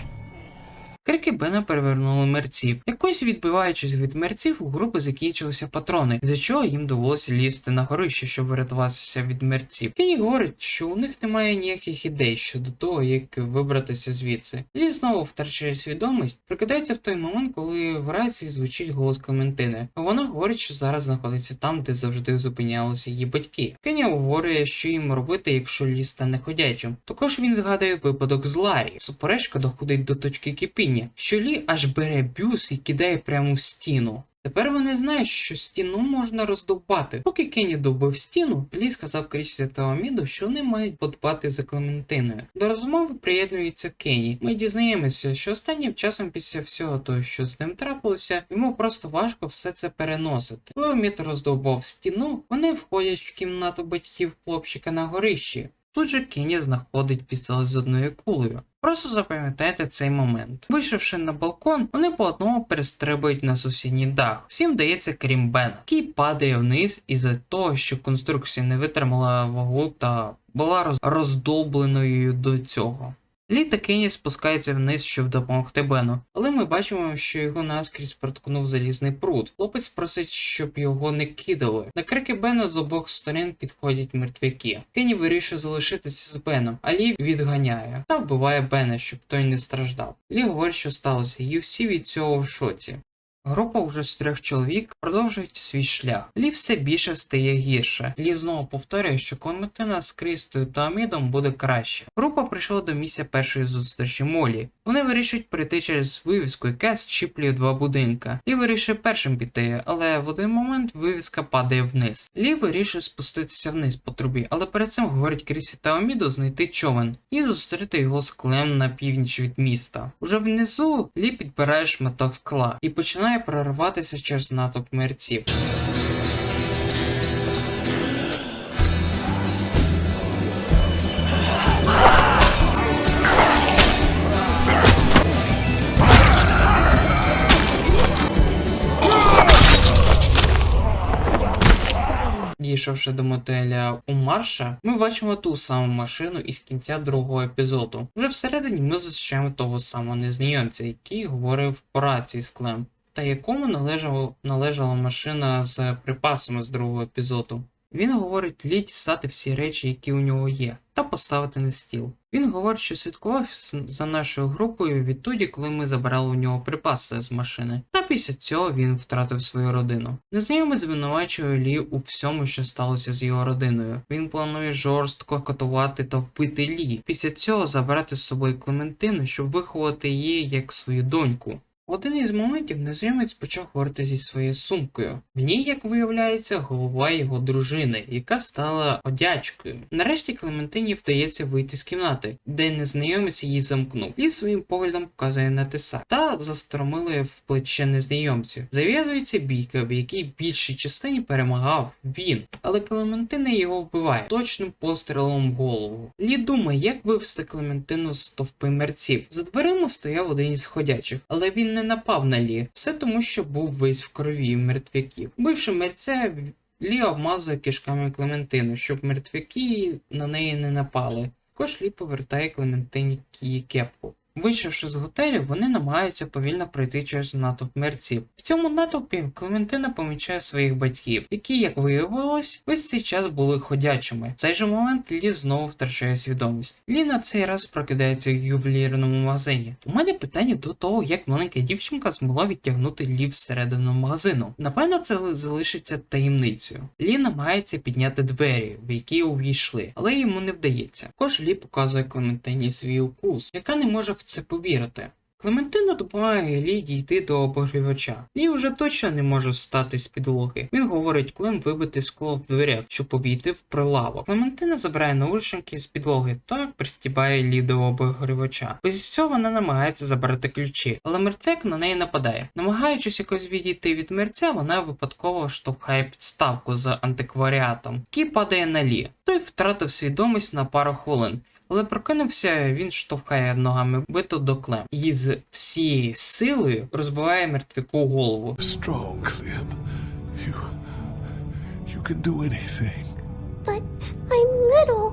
Крики Бена перевернули мерців. Якось відбиваючись від мерців, у групи закінчилися патрони, за чого їм довелося лізти на горище, щоб врятуватися від мерців. Кенні говорить, що у них немає ніяких ідей щодо того, як вибратися звідси. Лі знову втрачає свідомість, прикидається в той момент, коли в рації звучить голос Клементини. Вона говорить, що зараз знаходиться там, де завжди зупинялися її батьки. Кенні говорить, що їм робити, якщо Лі стане ходячим. Також він згадує випадок з Ларі. Суперечка доходить до точки кипіння, що Лі аж бере бюс і кидає прямо в стіну. Тепер вони знають, що стіну можна роздовбати. Поки Кенні довбив стіну, Лі сказав Крісті та Оміду, що вони мають подбати за Клементиною. До розмови приєднується Кенні. Ми дізнаємося, що останнім часом після всього того, що з ним трапилося, йому просто важко все це переносити. Коли Омід роздовбав стіну, вони входять в кімнату батьків хлопчика на горищі. Тут же Кенні знаходить пістолет з одною кулею. Просто запам'ятайте цей момент. Вийшовши на балкон, вони по одному перестрибують на сусідній дах. Всім вдається, крім Бена, який падає вниз із-за того, що конструкція не витримала вагу та була роздобленою до цього. Лі та Кенні спускаються вниз, щоб допомогти Бену, але ми бачимо, що його наскрізь проткнув залізний прут. Хлопець просить, щоб його не кидали. На крики Бена з обох сторін підходять мертвяки. Кенні вирішує залишитися з Беном, а Лі відганяє та вбиває Бена, щоб той не страждав. Лі говорить, що сталося, і всі від цього в шоці. Група вже з 3 чоловік продовжує свій шлях. Лі все більше стає гірше. Лі знову повторює, що Клементина з Крістою та Амідом буде краще. Група прийшла до місця першої зустрічі Молі. Вони вирішують прийти через вивіску, яка зчіплює 2 будинка. Лі вирішує першим піти, але в один момент вивіска падає вниз. Лі вирішує спуститися вниз по трубі, але перед цим говорить Крісті та Аміду знайти човен і зустріти його з Клем на північ від міста. Уже внизу Лі підбирає шматок скла і починає прориватися через натовп мерців. Вийшовши до мотеля у Марша, ми бачимо ту саму машину із кінця другого епізоду. Вже всередині ми зустрічаємо того самого незнайомця, який говорив по рації з Клем, та якому належала машина з припасами з другого епізоду. Він говорить Лі дістати всі речі, які у нього є, та поставити на стіл. Він говорить, що слідкував за нашою групою відтоді, коли ми забрали у нього припаси з машини. Та після цього він втратив свою родину. Незнайомець звинувачує Лі у всьому, що сталося з його родиною. Він планує жорстко катувати та вбити Лі. Після цього забрати з собою Клементину, щоб виховати її як свою доньку. В один із моментів незнайомець почав говорити зі своєю сумкою. В ній, як виявляється, голова його дружини, яка стала ходячкою. Нарешті Клементині вдається вийти з кімнати, де незнайомець її замкнув. Лі своїм поглядом показує на тесак та застромили в плече незнайомцю. Зав'язується бійка, в якій більшій частині перемагав він, але Клементина його вбиває точним пострілом в голову. Лі думає, як вивести Клементину з товпи мерців. За дверима стояв один із ходячих, але він не напав на Лі. Все тому, що був весь в крові мертвяків. Бивши мерця, Лі обмазує кишками Клементину, щоб мертвяки на неї не напали. Також Лі повертає Клементині її кепку. Вийшовши з готелю, вони намагаються повільно пройти через натовп мерців. В цьому натовпі Клементина помічає своїх батьків, які, як виявилось, весь цей час були ходячими. В цей же момент Лі знову втрачає свідомість. Лі на цей раз прокидається в ювелірному магазині. У мене питання до того, як маленька дівчинка змогла відтягнути Лі всередину магазину. Напевно, це залишиться таємницею. Лі намагається підняти двері, в які увійшли, але йому не вдається. Також Лі показує Клементині свій укус, яка не може в це повірити. Клементина допомагає Лі дійти до обогрівача. Лі вже точно не може встати з підлоги. Він говорить Клем вибити скло в дверях, щоб увійти в прилавок. Клементина забирає наушники з підлоги та пристібає Лі до обогрівача. Після цього вона намагається забрати ключі, але мертвяк на неї нападає. Намагаючись якось відійти від мерця, вона випадково штовхає підставку з антикваріатом, який падає на Лі. Той втратив свідомість на пару хвилин. Але прокинувся, він штовхає ногами биту до Клем і з всією силою розбиває мертвяку голову. Strong, Clem. You can do anything. But I'm little.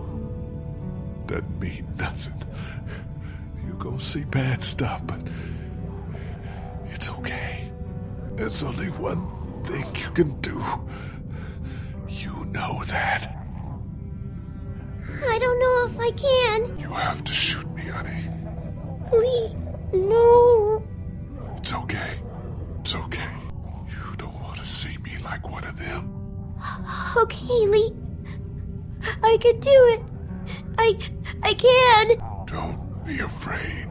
Doesn't mean nothing. You're gonna see bad stuff, but it's okay. There's only one thing you can do. You know that. I don't know if I can. You have to shoot me, honey. Lee, no. It's okay. It's okay. You don't want to see me like one of them. Okay, Lee. I can do it. I can. Don't be afraid.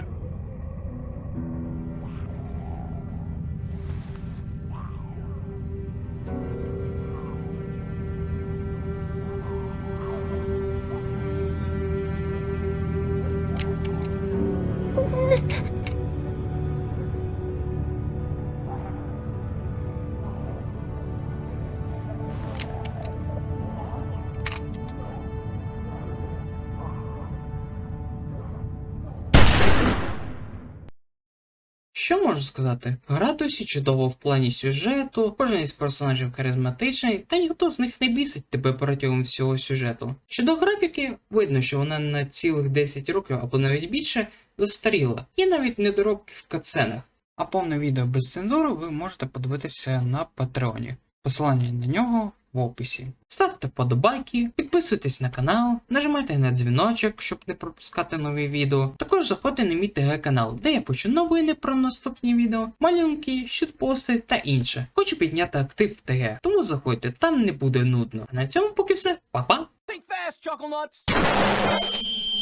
Що можу сказати? Гра досі чудова в плані сюжету, кожен із персонажів харизматичний, та ніхто з них не бісить тебе протягом всього сюжету. Щодо графіки, видно, що вона на цілих 10 років або навіть більше застаріла, і навіть недоробки в катсценах. А повне відео без цензури ви можете подивитися на Патреоні. Посилання на нього в описі. Ставте подобайки, підписуйтесь на канал, нажимайте на дзвіночок, щоб не пропускати нові відео. Також заходьте на мій ТГ-канал, де я пишу новини про наступні відео, малюнки, щитпости та інше. Хочу підняти актив в ТГ, тому заходьте, там не буде нудно. А на цьому поки все. Па-па! Think fast, Chuckle Nuts!